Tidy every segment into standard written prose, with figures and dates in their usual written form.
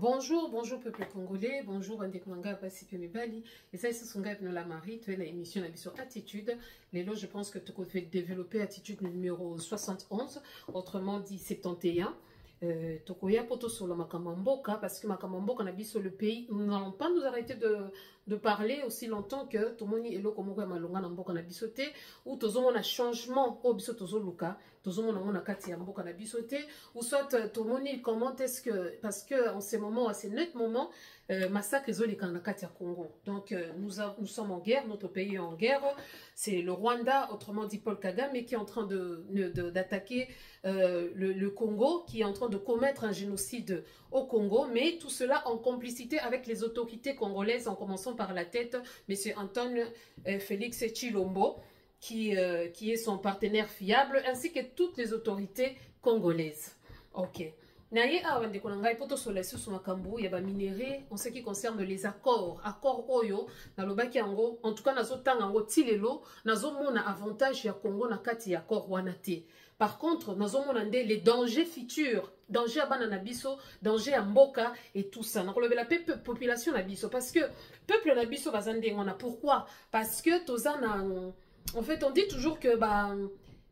Bonjour, bonjour peuple congolais, bonjour Andekwanga Pasipe Mibali. Et ça, c'est son gars la Marie, tu es l'émission sur Attitude. Les lots, je pense que tu peux développer Attitude numéro 71, autrement dit 71. Tokoya poto sur le Makamamboka, parce que Makamamboka n'a sur le pays. Nous n'allons pas nous arrêter de parler aussi longtemps que Tomoni et Lokomoko Malonga Namboka n'a bisoté, ou Tozomo a changement au biso Tozo Luka, Tozomo na Kati Amboka n'a bisoté, ou soit Tomoni, comment est-ce que, parce que en ces moments, à ces nets moments, massacre Zoli Kanakati à Congo. Donc nous sommes en guerre, notre pays est en guerre. C'est le Rwanda, autrement dit Paul Kagame, qui est en train d'attaquer le Congo, qui est en train de commettre un génocide au Congo, mais tout cela en complicité avec les autorités congolaises, en commençant par la tête, M. Antoine Félix Tshilombo, qui est son partenaire fiable, ainsi que toutes les autorités congolaises. Ok. Naye awande konanga ipoto sola susu makambu ya ba minéraux en ce qui concerne les accords oyo na lobaki yango en tout cas nazo tanga ngo tilelo nazo mona avantage ya Congo na kati ya accord wana te. Par contre nazo mona nde les dangers futurs, danger abana na biso, danger ya mboka et tout ça. Na kolobela population na biso parce que peuple na biso bazande ngona. Pourquoi? Parce que tozana en fait on dit toujours que bah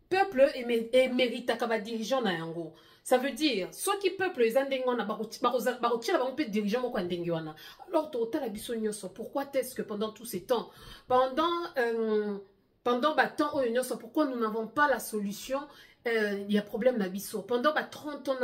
peuple est mérite ka dirigeant na yango. Ça veut dire, ceux qui peuplent les Andengwana, on peut diriger mon Andengwana. Alors, pourquoi est-ce que pendant tous ces temps, pendant pourquoi nous n'avons pas la solution? Il y a problème d'Abisso. Pendant 30 ans,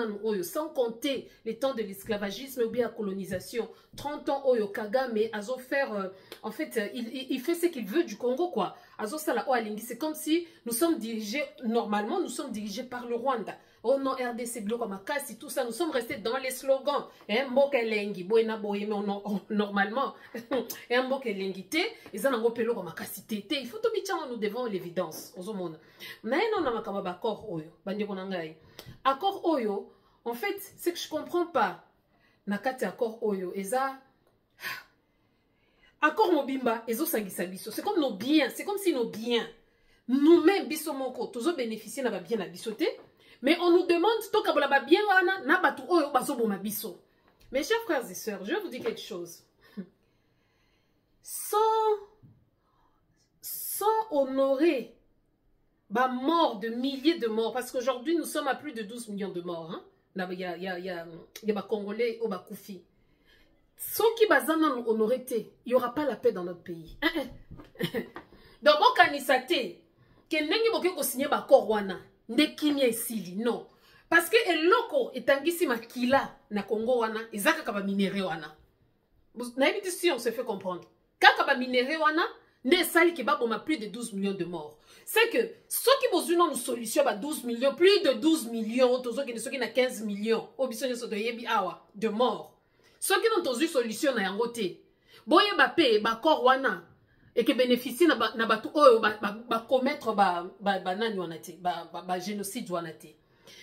sans compter les temps de l'esclavagisme ou bien la colonisation, 30 ans, Kagame, Azo faire, en fait, il fait ce qu'il veut du Congo, quoi. Azo Sala Oalingi, c'est comme si nous sommes dirigés, normalement, nous sommes dirigés par le Rwanda. Oh non, RDC, Bloc, Makasi, tout ça, nous sommes restés dans les slogans. Mboka Lengi, Boena Boye, mais normalement, Mboka Lengi, ils ont un pelo comme Makasi, il faut que nous devons l'évidence. Mais non, on a un accord Oyo, accord Oyo, en fait, ce que je comprends pas, Nakati accord Oyo, Eza, accord Mobimba, Ezo Sangisabiso, c'est comme nos biens, c'est comme si nos biens, nous-mêmes, Bissomoko, tous bénéficier n'a pas bien à bissoter. Mais on nous demande, mes chers frères et sœurs, je vais vous dire quelque chose. Sans honorer la mort de milliers de morts, parce qu'aujourd'hui nous sommes à plus de 12 millions de morts. Hein? Il y a des Congolais au Bakoufi. Ceux qui nous honorer, il n'y aura pas la paix dans notre pays. Donc, on kanisate, que n'engi boke signer bakor wana. Non. Parce que eloko etangisi makila na Congo wana, ezaka kaba minéré wana. Na évité si on se fait comprendre. Kaka ba minéré wana, ne sali ki ba boma plus de 12 millions de morts. C'est que ceux qui besoin une solution ba 12 millions, plus de 12 millions, tozo qui na 15 millions, obisonyo so yebi awa de morts. Ceux qui n'ont une solution na yango te. Boye ba pe ba kor wana et que bénéficie na batu oyo ba commettre ba nani wana te ba génocide wana te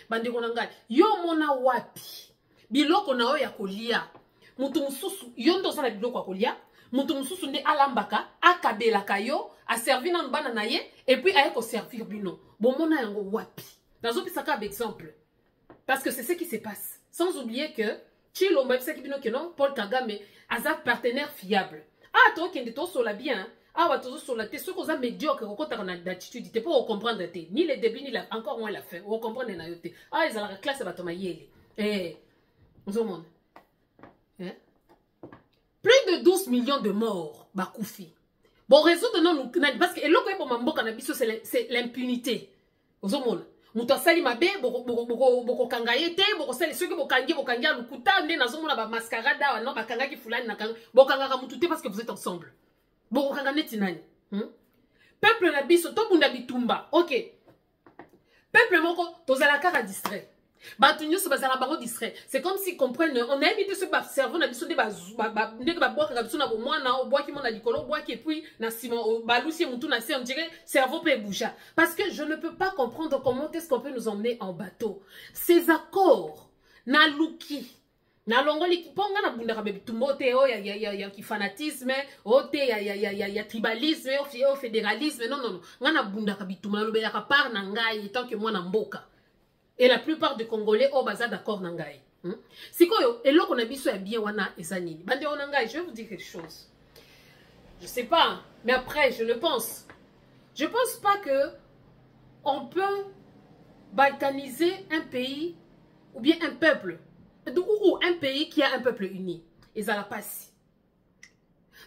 bandeko nanga yo mona wapi biloko na oyo ya kolia mutu mususu yo ndo sana biloko ya kolia mutu mususu nde alambaka akabelaka yo a servir na bana na ye et puis aye ko servir bino bon mona yango wapi nazo pisaka exemple parce que c'est ce qui se passe sans oublier que Tshilombo c'est qui bino que non Paul Kagame a partenaire fiable ah toi qui ndito sur la bien. Ah, ouais, toujours sur la tête, ceux qui sont médiocres, d'attitude, tu peux comprendre ni les débuts, ni encore moins la fin. Vous comprenez la yoté. Ah, ils ont la classe, va tomber yéli. Eh, vous monde. Plus de 12 millions de morts, Bakoufi. Bon, réseau de non, parce que l'autre pour Mambo Cannabis, c'est l'impunité. Vous monde. Muto sali mabe, boko kangayete, boko sali ceux qui bokangi lukuta, ne nazomona ba mascarada, non, bakanga ki fulani na kanga, bokanga mutute parce que vous êtes ensemble. Peuple na biso to bunda bitumba. OK. Peuple moko tozala kaka distrait. Batunyo se bazala bango distrait. C'est comme si comprennent on a évité ce cerveau na biso de ndeke ba boka ka biso na bomwana o boaki mona likolo boaki et puis na sima o balusi mutu na se on dirait cerveau peut bouger parce que je ne peux pas comprendre comment est-ce qu'on peut nous emmener en bateau. Ces accords na luki na longoli ponga na bunda kabe bitumbo te o ya ki fanatisme o te ya tribalisme o fédéralisme non ngana bunda kabitumba na lobe ya ka par na ngai tant que moi na mboka et la plupart des Congolais au bazar d'accord na ngai Sikoyo, et là qu'on a biso ya bien wana ezanini. Bande onanga, je vais vous dire quelque chose. Je sais pas, mais après, je le pense. Je pense pas que on peut balkaniser un pays ou bien un peuple, ou un pays qui a un peuple uni. Et ça la passe.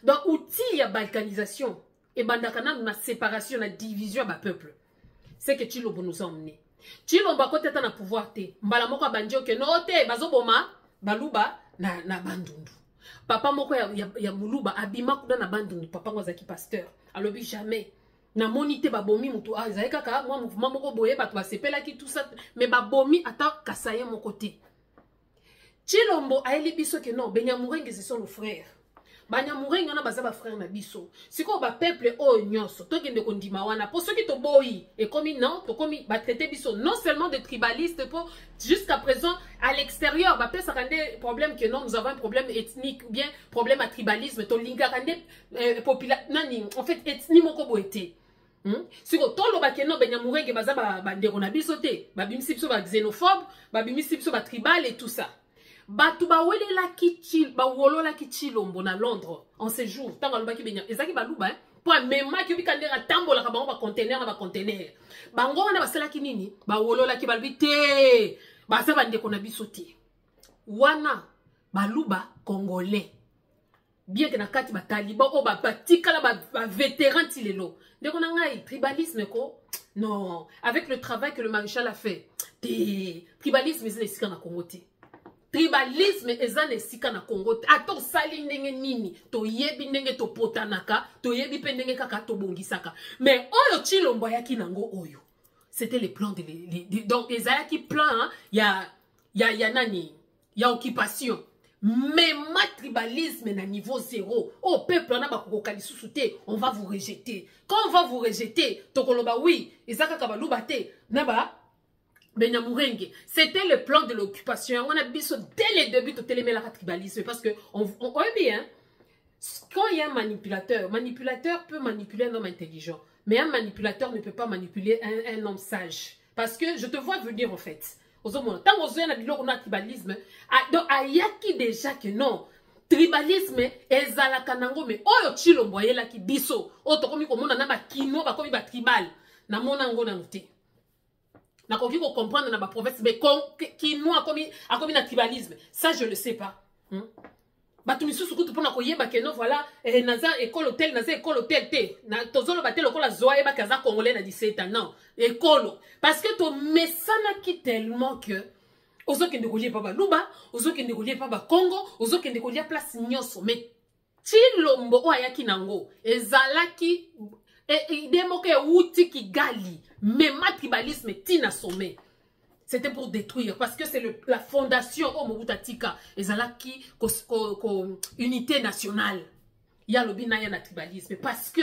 Donc, outil il y a balkanisation, et bandakana na séparation, na division à peuple. C'est que Tshilombo nous a emmenés. Tshilombo côté na pouvoir te. Mbala moko banjo ke no te bazoboma baluba na bandundu. Papa moko ya muluba abima kuda na bandundu. Papa ngozaki pasteur. Alobi jamais. Na monité babomi mutu ah ezali kaka moi mouvement moko boye bato basepela ki tout ça mais babomi ata kasaye mon côté. Tshilombo aeli biso ke non Benyamurenge ce sont nos frères. Banyamurenge na baza ba frère na biso. Siko ba peuple o nyonso to kende kondima wana pour ceux qui to boyi et comme non to comme ba traiter biso non seulement de tribalistes pour jusqu'à présent à l'extérieur ba pesa kande problème que non nous avons un problème ethnique ou bien problème à tribalisme to linga kande nani en fait ethnie moko boete. Siko tolo ba keno Benyamurenge baza ba ndeko na biso te ba bimisi biso ba xénophobe ba bimisi biso ba tribal et tout ça. Batu ba wele la ki ba wolo la ki Tshilombo na Londres en séjour tango loba ki benya ezaki baluba pour même ki bikandera tambola ka bango ba conteneur na ba conteneur bango na basala ki nini ba wolo la ki balbi te ba sa bande ko na biso te wana baluba congolais bien que na kati ba taliban o ba batikala ba vétéran tilelo ndeko na ngai tribalisme ko non avec le travail que le maréchal a fait tribalisme c'est les na Congo te. Tribalisme ezan esika na Congo ato sali ndenge nini to yebi ndenge to potanaka to yebi pe ndenge kaka to bongisaka mais oyo Tshilombo yaki nango oyo c'était les plans donc ezalaki plan hein, ya nani ya occupation mais ma tribalisme na niveau zéro au peuple na bakokali susute on va vous rejeter quand on va vous rejeter to koloba oui ezaka ka baluba te na ba Benyamurenge, c'était le plan de l'occupation. On a biso dès le début de télémé la tribalisme parce que on bien quand il y a un manipulateur peut manipuler un homme intelligent, mais un manipulateur ne peut pas manipuler un homme sage. Parce que je te vois venir en fait. Tant qu'on a tribalisme, donc ayaki déjà que non. Tribalisme ezalaka nango mais oyo Tshilombo yela ki biso. O to komi komona na ba kino ba komi ba tribal. Na mona ngo na noté. Na koki ko comprendre na ba province mais kino a komi na tribalisme. Ça je le sais pas. Batu misusu kutu pona koyeba ke no voilà naza école hôtel te na tozolo batel lokola zoa ba kaza congolais na 17 ans non école parce que to mesana ki tellement que ozokende kolie pa baluba ozokende kolie pa ba Congo ozokende kolie place nyonso mais Tshilombo o ayaki nango ezalaki demoke uti Kigali mais ma tribalisme tina sommet. C'était pour détruire, parce que c'est la fondation au Mobutatika, et zalaki unité nationale. Il y a le binaya na tribalisme, parce que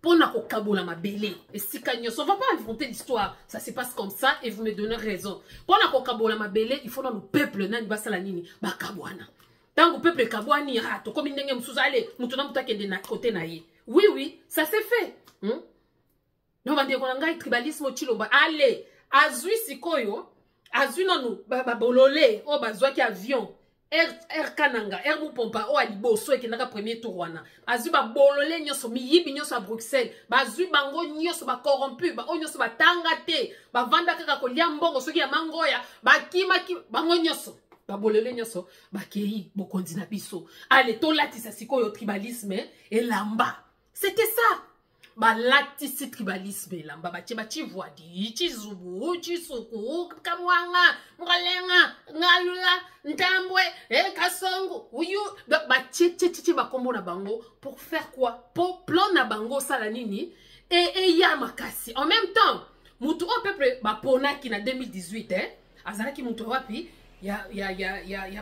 pour na kokabola ma belé, et si kanyos, on va pas inventer l'histoire, ça se passe comme ça, et vous me donnez raison. Pour na kokabola ma belé, il faut dans le peuple, nan basala nini, ba kabwana. Tant que peuple kabwani, ah, to comme n'engem sous-allé, moutona moutake de na côté naïe. Oui, oui, ça s'est fait. Non, on va dire qu'on a un tribalisme au Tshilombo. Allez, azui sikoyo. Azui nanu bololé o bazwa ki avion air kananga air mupompa o aliboso ekenaka premier tour wana azui bololé nyoso miyibi nyoso à Bruxelles bazui bango nyoso ba corrompu ba o nyoso batanga te ba vanda kaka kolia mbongo soki ya mangoya bakima ki bango nyoso ba bololé nyoso bakei bokonzi na biso ale to latisa sikoyo tribalisme elamba c'était ça. Balatisi tribalisme lamba bachi voadi chizubu chisuku kamwanga ngalenga ngalula ntambwe kasongo uyu bachi bakombo na bango pour faire quoi pour plan na bango sala nini et ya makasi en même temps mutu au peuple bapona ki na 2018 azalaki mutu wapi ya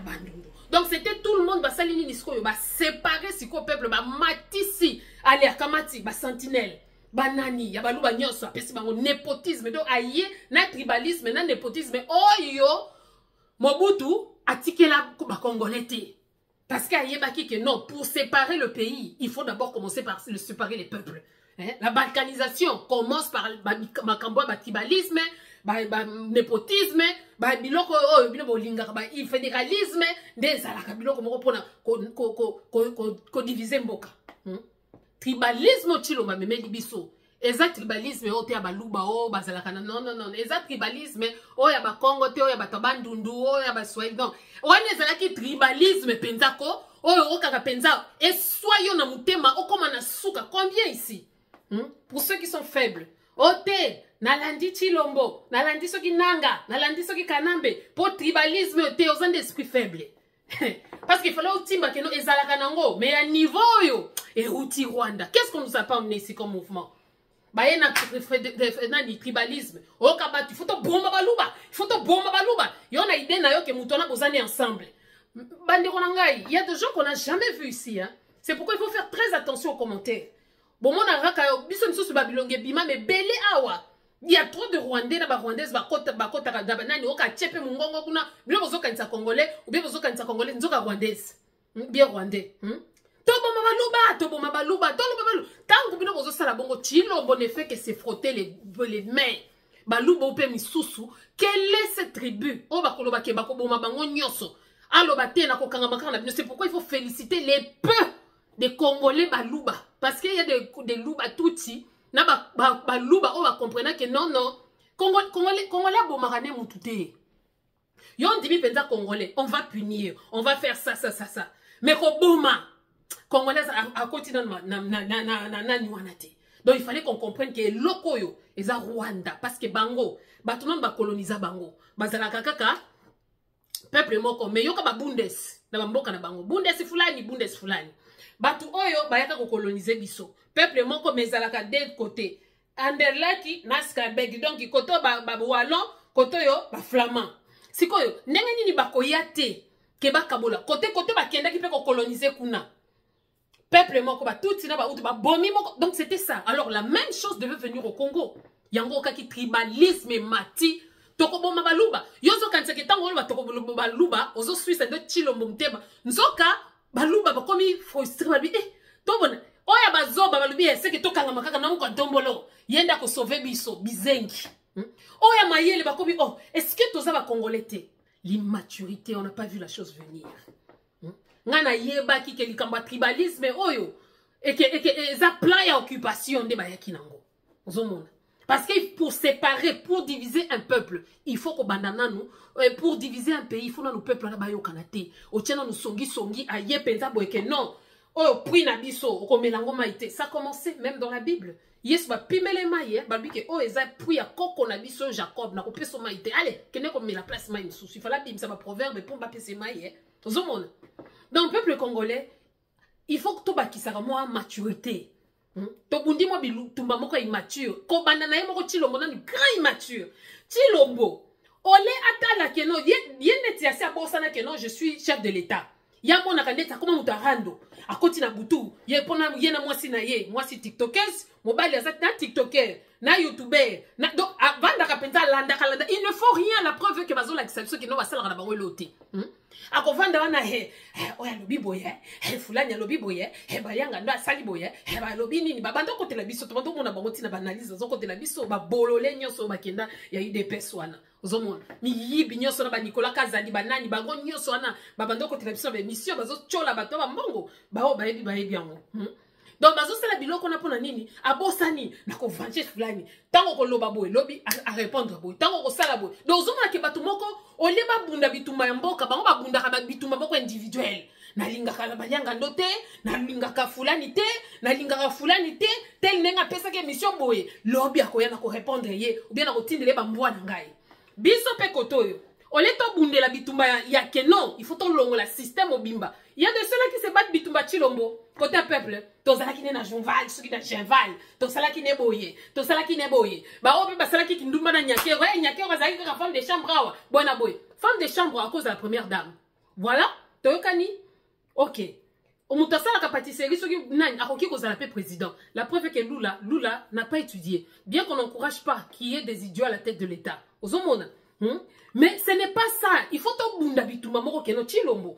bandundu. Donc c'était tout le monde basali nini sikoyo ba séparer siko peuple ba matisi aller kamati ba sentinelle banani ya baluba nyonso apesi bango népotisme donc aye na tribalisme na népotisme oyo Mobutu atikela ba congolais te parce que baki que non pour séparer le pays il faut d'abord commencer par séparer les peuples. La balkanisation commence par ma tribalisme népotisme, biloko biloko lingaka il fédéralisme, des alaka biloko moko pona ko diviser mboka. Tribalisme chilomba memeli biso. Eza tribalisme ote ya baluba o bazalaka non. Eza tribalisme o ya ba Congo te o ya bato bandundu o ya ba Swahili non. Wana ezalaki tribalisme penzako oyo okaka penza et soyons na mutema okoma na suka. Combien ici? Pour ceux qui sont faibles. Ote nalandi chilombo, nalandi soki nanga, nalandi soki kanambe. Pour tribalisme ote aux d'esprit faible. Parce qu'il fallait outimba que nous ezalaka nango mais à niveau yo et outi Rwanda. Qu'est-ce qu'on nous a pas emmené ici comme mouvement? Baye na tribalisme. O kabatu, il faut to bomba baluba. Il faut to bomba baluba. Yon a idée na yo que moutona bozani ensemble. Bandeko nangai, il y a des gens qu'on n'a jamais vu ici hein. C'est pourquoi il faut faire très attention aux commentaires. Bon mon araka yo biso nsusu babilonge bima mais belé awa. Il y a trop de Rwandais na ba Rwandaises ba kota nani oka tchepe mungongo kuna bilo bozoka nsa congolais ou bien bozoka nsa congolais nzoka rwandaise. Bien rwandais. Tobo mabaluba. Tant que vous avez bongo chilombo ne fait que se frotter les mains. Baluba ope misusu. Quelle est cette tribu? O bakoloba ke bakoboma bango nyoso. Aloba te na kokanga makana. C'est pourquoi il faut féliciter les peu des Congolais baluba. Parce qu'il y a des louba touti. Na baluba o ba comprendre que non. Congolais bomarane moutouté. Yon dibi penza Congolais. On va punir. On va faire ça. Mais koboma. Congolais à côté na niwanate. Donc il fallait qu'on comprenne que lokoyo eza Rwanda parce que bango batunon ba coloniser bango bazala kaka peuple moko mais yoka ba bundes na mboka na bango bundes fulani batu oyo bayaka ko coloniser biso peuple moko mezalaka de côté Anderlaki Naskabeg donc koto ba wallon koto yo ba flamand sikoyo ndenge nini bakoyate ke bakabola côté bakenda ki pe ko coloniser kuna peuple moko ba tout na ba utu ba bomi moko. Donc c'était ça. Alors la même chose devait venir au Congo. Yango kaki tribalisme mati toko boma baluba. Yozo kanseke tango ba toko boma baluba ozo Suisse de chilombo mteba. Nzoka baluba ba komi frustré ba bi to bona oya bazoba balubi ese ke tokanga makaka na ko ndombolo yenda ko sauver biso bizengi. Oya mayele ba komi est-ce que toza ba congolais te? L'immaturité, on n'a pas vu la chose venir. Ngana yeba ki ke likamba tribalisme oyo et que za plan ya occupation de bayaki nango ozomona parce que pour séparer pour diviser un peuple il faut ko bandana nous pour diviser un pays il faut na nos peuples na bayo kanate otiena nous songi aye penza boyeke non puis na biso ko melango maite ça commençait même dans la Bible yes ba pimele maye ba bike eza puis ya koko na biso Jacob na ko peso maite allez kene ko mela place maine sous il fallait bim ça ba proverbe pour ba pese maye ozomona. Dans le peuple congolais, il faut que tu bakisaka moi maturité. To bundi mo bilu tumba moko immature. Ko banana ye moko chilombo na grand immature. Chilombo. Ole atala keno yene tiasi abosana keno je suis chef de l'état. Ya mona kandeta koma mutarando. Akoti na butu. Ye pona yena mwasi na ye, mwasi TikTokers, mobile azat na TikToker, na YouTuber. Donc avant penza landa. Il ne faut rien la preuve que bazo la exception qui no basala na bango loté. Akovanda wana oya lobi boye fulani lobi boye bayanga ndo asali boye ba lobi nini babando kote la biso to bando mona bango tina banalize zo kote la biso ba bolole nyoso bakenda ya IDPS wana ozomona mi yibi nyoso na ba Nicolas Kazali banani bango nyoso wana babando kote la biso ba mission bazo chola bato ba mbongo ba bayebi yango. Donc bazo sala biloko na pona nini abosani na ko vanche fulani tango ko loba boy lobi a répondre boy tango ko sala boy donc ozomona ke bato moko ole ba bunda bituma ya mboka bango ba bunda ka bituma moko individuel na linga kala banyanga ndote na linga ka fulani te na linga ka fulani te tel nenga pesa ke mission boy lobi akoya na ko répondre ye ou bien na ko tindele ba mbwa na ngai biso pe kotoyo ole to bundela bitumba ya ke non il faut to longo la système obimba. Il y a de ceux-là qui se battent bitumba chilombo côté peuple to sala ki ne na jonval ceux qui na cheval to sala ki ne boye to sala ki ne boye ba obi ba sala ki ndumba na nyakero nyakero bazaki ka femme de chambre awa bona boy femme de chambre à cause de la première dame voilà toyokani OK omuto sala ka pâtisserie ceux qui nani akoki ko zala pe président la preuve est que Lula n'a pas étudié bien qu'on n'encourage pas qu'il y ait des idiots à la tête de l'État ozomona mais ce n'est pas ça il faut to bunda bituma moko keno chilombo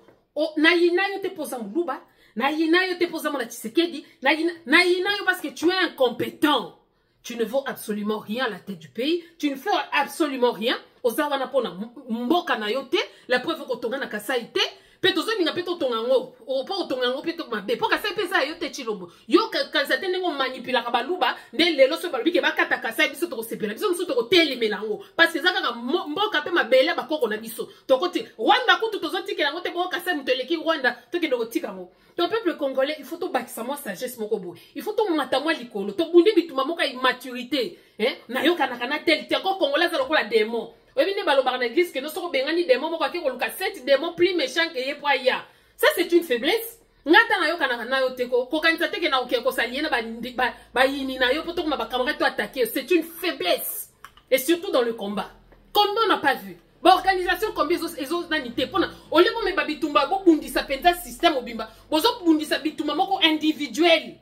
na yinayo te posa muluba na yinayo te posa mona Tshisekedi na yinayo parce que tu es incompétent tu ne vaux absolument rien à la tête du pays, tu ne fais absolument rien. Ozawana pona mboka na yote, la preuve que tonga na kasaite, petozo ninga peto tongango, o po tongango peto mabe, po kasai pesa yote chilombo. Yo kansate nengo manipula kabaluba, ne lelo so balubi ke bakata kasai biso to sepela, biso musu to tele melango. Parce que zaka mboka pe mabele bakoko na biso. To koti Rwanda kutu tozo tikela ngote bo kasai muteleki Rwanda, to ke do tika mo. Ton peuple congolais, il faut to bakisa moi sagesse moko boy. Il faut to mata moi likolo, to bundi bituma moka immaturité, hein? Na yo kana tel ko congolais za lokola démon. Oui, mais balobar na église que nous sommes bengani démons, moi qui koluka 7 démons plus méchants que ye poya ya. Ça c'est une faiblesse. Ngata na yo kana na yo teko, ko kanisa teke na okeko saliena ba yini na yo poto ma ba camarade to attaquer, c'est une faiblesse. Et surtout dans le combat. Comme on n'a pas vu. Ba organisation comme ezo nanité pona ole mo me babitumba bo bundisa penza système obimba. Bozo bundisa bitumba moko individuel.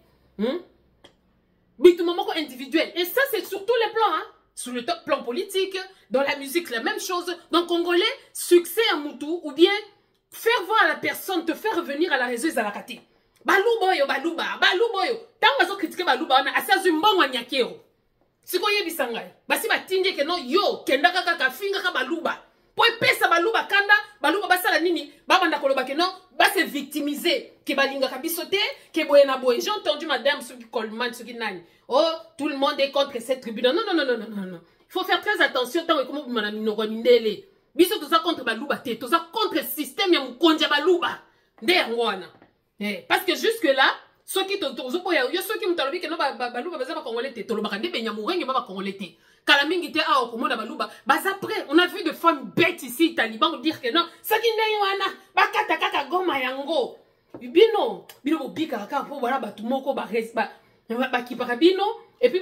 Bitumba moko individuel. Et ça c'est sur tous les plans hein. Sur le plan politique, dans la musique, la même chose. Dans le Congolais, succès à Moutou, ou bien faire voir à la personne, te faire revenir à la réseau Zalakati. Baluboyo, baluba, baluboyo. Tant que vous critiquez baluba, on a assez de bon wanyakero. Si vous avez bisangay, basi batindé que non, yo, kendaka kaka finga ka baluba. Pour pesa baluba kanda, baluba basala nini, babanda koloba que non, ba se victimiser, que balinga kabisote, que boyena boy. J'ai entendu madame Suki Coleman, Suki Nani. Oh, tout le monde est contre cette tribune. Non, non, non, non, non, non, non. Il faut faire très attention tant que comment vous m'avez mindele. Biso tout ça contre baluba te, tout ça contre le système ya mukonja baluba. Ndengwana. Parce que jusque là, ceux qui tozo boya, yo ceux qui mutalobi que non baluba baza ba congolais te, toloba kande benya murenge ba congolais te. Kalamingi te a okomoda baluba, bas après, on a vu de femmes bêtes ici talibans dire que non, ça qui ndengwana, bakata kaka goma yango. Bino bika kaka po voilà batu moko ba resba. Et puis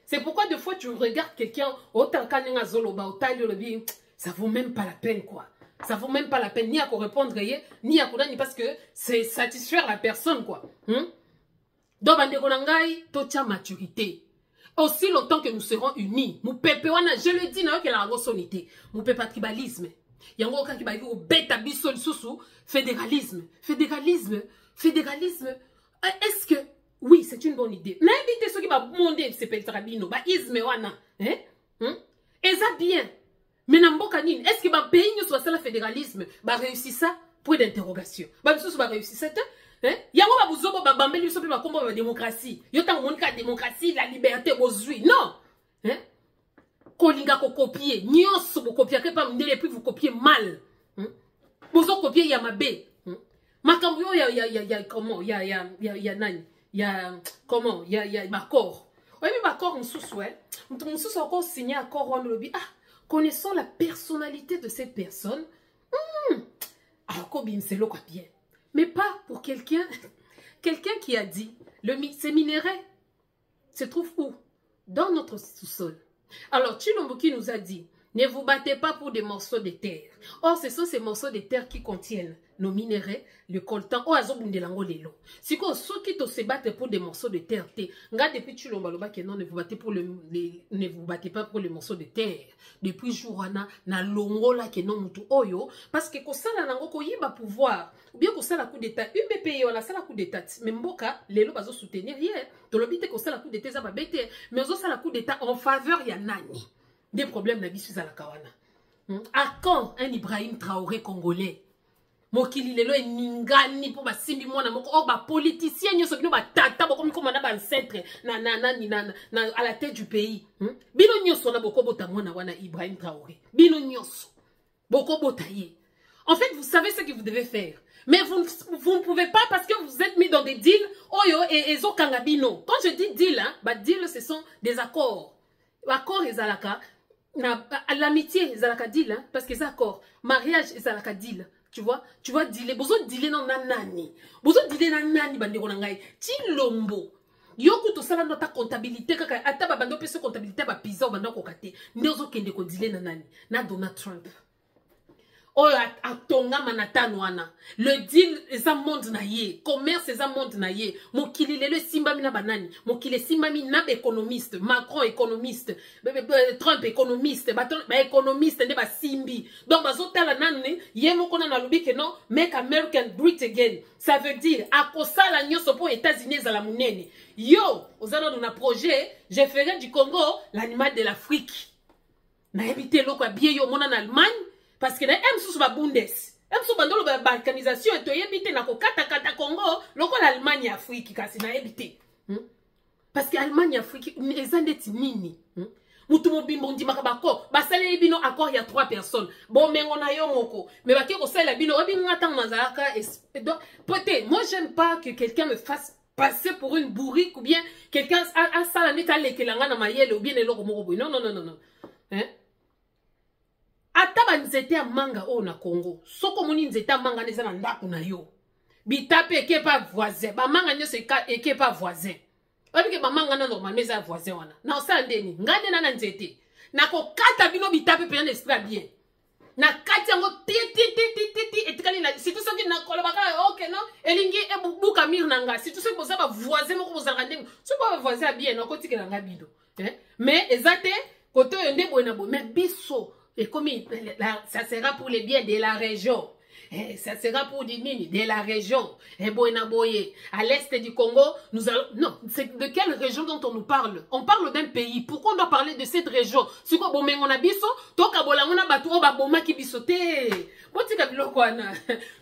c'est pourquoi des fois tu regardes quelqu'un ça vaut même pas la peine quoi. Ça vaut même pas la peine ni à répondre ni à ni parce que c'est satisfaire la personne quoi. Donc tocha maturité. Aussi longtemps que nous serons unis, nous pepewana, je le dis na que la sonité, nous pepe tribalisme. Yango ka ki ba ko beta biso lisusu fédéralisme. Fédéralisme, est-ce que... Oui, c'est une bonne idée. N'invitez ceux qui vont monter ce peltrabino, bah isme wana, hein? Et ça bien. Mais n'ambokanine, est-ce que bah pays ne soit ça le fédéralisme, bah réussit ça? Point d'interrogation. Bah monsieur va réussir ça, hein? Yango ba buzobo ba bambeli so pe ba kombo ba démocratie. Yo tang monika démocratie, la liberté bozui. Non, hein? Kolinga ko copier, nyonso bo copier que pas mndele puis vous copiez mal. Bozo copier yamabe. Makambo comment comment Bakor. Oui mais Bakor on encore signé accord on le dit ah connaissant la personnalité de cette personne alors kobim c'est le quoi bien mais pas pour quelqu'un qui a dit ces minéraux se trouvent où dans notre sous-sol. Alors Chilomboki nous a dit ne vous battez pas pour des morceaux de terre. Or, ce sont ces morceaux de terre qui contiennent nos minéraux, le coltan, ou azobundelango lelo. Si ceux qui se battent pour des morceaux de terre, depuis Chilomba que non, ne vous battez pas pour les morceaux de terre. Depuis Jourana, na longola que non mutu oyo, parce que kosala nango ko yiba pouvoir, ou bien kosala coup d'état, UBPI on a sala coup d'état, même boka lelo bazo soutenir hier, tolobite kosala coup d'état za ba bete, mais ozo sala coup d'état en faveur ya nani. Des problèmes na bisu za la kawana. À quand un Ibrahim Traoré congolais? Mokili lelo e ningani po ba simbi mwana moko o ba politicien nyoso bino ba tata boko miko mana ba ancêtre na à la tête du pays. Bino nyoso na boko bota mwana wana Ibrahim Traoré. Bino nyoso. Boko bota ye. En fait, vous savez ce que vous devez faire. Mais vous ne pouvez pas parce que vous êtes mis dans des deals oyo et zo kangabino. Quand je dis deal hein, ba deal ce sont des accords. Accords ezalaka l'amitié ezalaka deal hein, parce que c'est accord. Mariage ezalaka deal. Tu vois, dealer. Bozo dealer dans nanani. Bozo dealer nanani bandeko nangai. Chilombo. Yoku to sala nota comptabilité kaka ata ba bando pese comptabilité ba pizza bando ko kate. Ndezo kende ko dealer nanani. Na Donald Trump. oyo atonga manatano wana le deal eza monde na ye commerce eza monde na ye mokili lelo simbami na banani mokili simbami na économiste Macron économiste Trump économiste ba économiste nde basimbi donc bazotala nani ye moko na lobi ke non make American great again ça veut dire akosala nyonso po États-Unis ezala munene yo ozana na projet je ferai du Congo l'animal de l'Afrique na éviter loko bien yo mona na Allemagne parce que na sous ba Bundes sous bandolo ba balkanisation to yebite na ko kata Congo loko l'Allemagne Afrique kasi na yebite parce que Allemagne Afrique ezandeti nini mutu mobimbo ndimaka bako basale bino accord ya 3 personnes bon mengo na yo moko mais baki ko sala bino obinga tang nazaka peut-être moi j'aime pas que quelqu'un me fasse passer pour une bourrique ou bien quelqu'un a sala neta lekelanga na mayele ou bien eloko moko boy non hein ata nzete ya manga o na Congo soko moni nzete ya manga neza na ndako na yo bitape eke pa voisin ba manga nyoso eke pa voisin obike ba manga na normalement eza voisin wana na osala ndeni ngande na nzete na ko kata bino bitape pe na esprit bien na kati yango ti etikali na si tout ça qui na kolobaka OK non elingi ebuka mir nanga si tout ça boza ba voisin moko boza ngande so ba voisin bien na ko tikela ngabido mais ezate koto yonde boye na bo mais biso. Et comme ça sera pour le bien de la région. Ça sera pour des nini de la région. Et Boye, à l'est du Congo, nous allons... Non, c'est de quelle région dont on nous parle? On parle d'un pays. Pourquoi on doit parler de cette région? Si quoi, bon, on a biso, toka bolangona bato ba boma ki bisote. Botika biloko wana.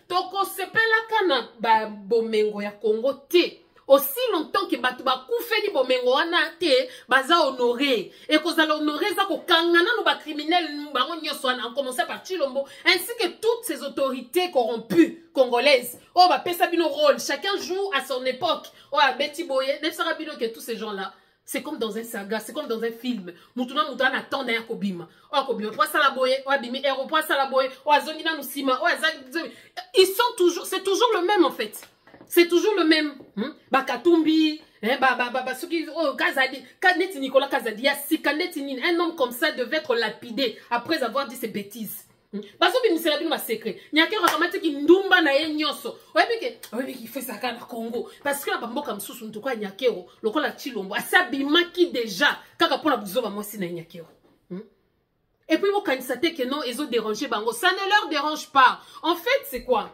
Toko sepela kana ba bomengo ya Congo te. Aussi longtemps que batu ba koufeli bomengo wana te baza honoré et kozala honoré za ko kangana no ba criminel bango nyoso wana en commençant par Chilombo ainsi que toutes ces autorités corrompues congolaises oh ba pesa bino rôle chacun joue à son époque oh Betty Boye ne sera bino que tous ces gens là c'est comme dans un saga c'est comme dans un film mutuna mutana attend na kobima oh kobima po sala boye oh bimi ero po sala boye oh azongi na musima oh ils sont toujours c'est toujours le même en fait. C'est toujours le même. Bakatumbi, Suki, oh, Kazadi, Kaneti Nicolas Kazadi, Sikaneti, un homme comme ça devait être lapidé après avoir dit ses bêtises. Parce que nous savons un secret. Il y a quelqu'un qui ndumba na yenyoso. Oui, qui fait ça au Congo. Parce que la bambo comme sous en tout cas nyakero, le col a chilombo. Asabima qui déjà, kaka pour la bouzo moi si na nyakero. Et puis vous constatez que non, ils ont dérangé bango. Ça ne leur dérange pas. En fait, c'est quoi?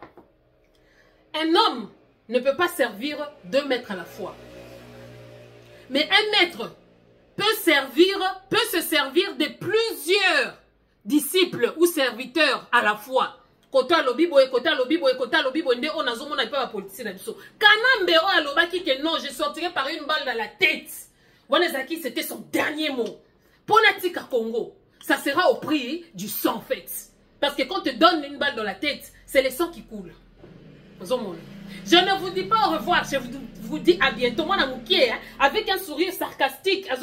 Un homme ne peut pas servir 2 maîtres à la fois. Mais un maître peut se servir de plusieurs disciples ou serviteurs à la fois. Kota lobibo et kota lobibo et kota lobibo nde on a zomo na pas politique na biso. Kanambe o alobaki que non, je sortirai par une balle dans la tête. Wanezaki c'était son dernier mot. Ponatika Congo, ça sera au prix du sang en fait. Parce que quand on te donne une balle dans la tête, c'est le sang qui coule. Je ne vous dis pas au revoir, je vous dis à bientôt. Moi, avec un sourire sarcastique, je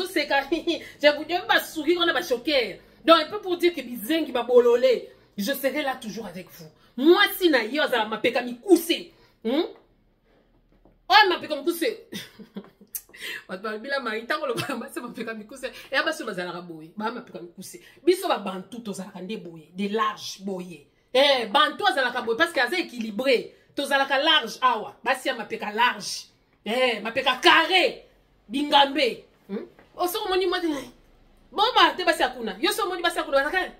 vous dis pas sourire, on a choqué. Donc, un peu pour dire que Bizengi va bololé, je serai là toujours avec vous. Moi, si na yo, ça m'a péka mi coussé. Oh, m'a péka mi coussé. Bila maïta, on m'a péka mi coussé. Et à bas, on a boye. M'a péka mi coussé. Biso va bantou, on a kande boye. Des larges boye. Eh, bantou, on a boye. Parce qu'il est équilibré. Tozalaka large awa basi ya mapeka large mapeka carré bingambe osoko moni mwa bomba te basi akuna yo so moni basi akuna zakale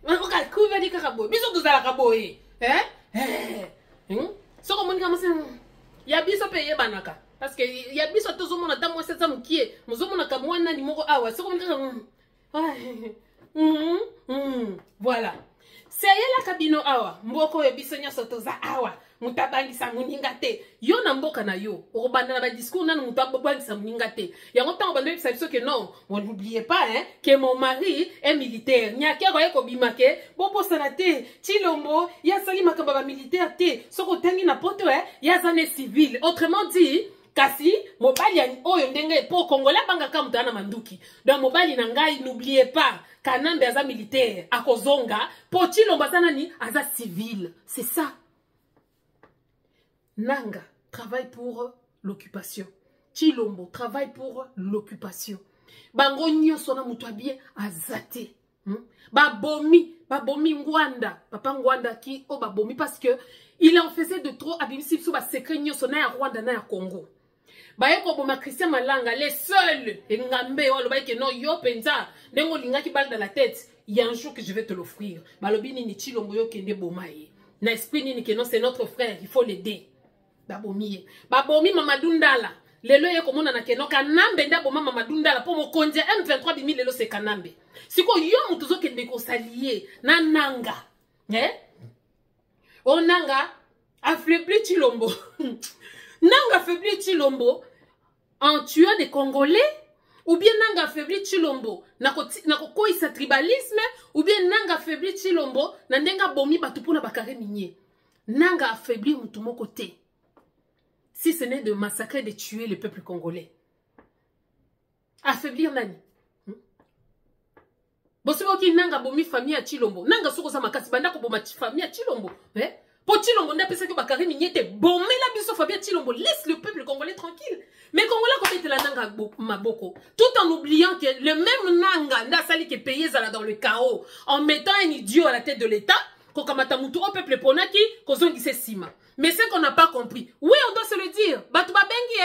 oka kuveli kaka boy biso tozalaka boy soko moni kama se ya biso pe yebanaka parce que ya biso tozomona ta mwa setsa mukie muzomona ka mwana ni moko awa soko moni kaka voilà. C'est la kabino awa mboko yo biso nyoso toza awa mutabangisa muninga te yo na mboka na yo okobanda na ba discours nanu mutabangisa muninga te yango tango bando yebisa biso que non on n'oubliez pas que mon mari est militaire nyakero eko bimake bobo sanate Chilombo ya sali makamba ba militaire te soko tangi na poto ya zane civil autrement dit kasi mobali oyo ndenge po Congolais banga ka mutana manduki donc mobali na ngai n'oubliez pas Kanambe aza militaire akozonga po Chilombo aza ni aza civil c'est ça. Nanga travaille pour l'occupation. Chilombo travaille pour l'occupation. Bango nyoso na mutu bien azate. Babomi Ngwanda, papa Ngwanda qui oh babomi parce que il en faisait de trop abimisi sous ba secret nyoso na ya Rwanda na ya Congo. Baye ko boma Christian Malanga les seuls ngambe o ba ke no yo penza ndengo linga ki balle dans la tête. Il y a un jour que je vais te l'offrir. Balobi ni chilombo yo kende bomaye. Na esprit ni que non c'est notre frère, il faut l'aider. Babomi Mamadou Ndala. Lelo ye komona na keno kanambe nda boma Mamadou Ndala po mo kondia M23 bimi lelo c'est kanambe. Siko yo mutuzo kende ko salier na nanga. O nanga affaibli Chilombo. Nanga affaibli Chilombo en tuant des Congolais ou bien nanga affaibli Chilombo na ko isa tribalisme ou bien nanga affaibli Chilombo na ndenga bomi batu pona bakare minier. Nanga affaibli mutu moko te. Si ce n'est de massacrer, de tuer le peuple congolais. Affaiblir nani? Bosobo ki nanga bomi famille à Chilombo. Nanga soko sa makasi banda ko boma famille à Chilombo. Po Chilombo nda pesa ko bakari minyete bomé la biso famille à Chilombo. Laisse le peuple congolais tranquille. Mais Congolais comme était la nanga maboko. Tout en oubliant que le même nanga nda sali que payé zala dans le chaos en mettant un idiot à la tête de l'État. Kokamata mutu au peuple ponaki kozongi se sima. Mais c'est qu'on n'a pas compris. Oui, on doit se le dire. Batu babengi,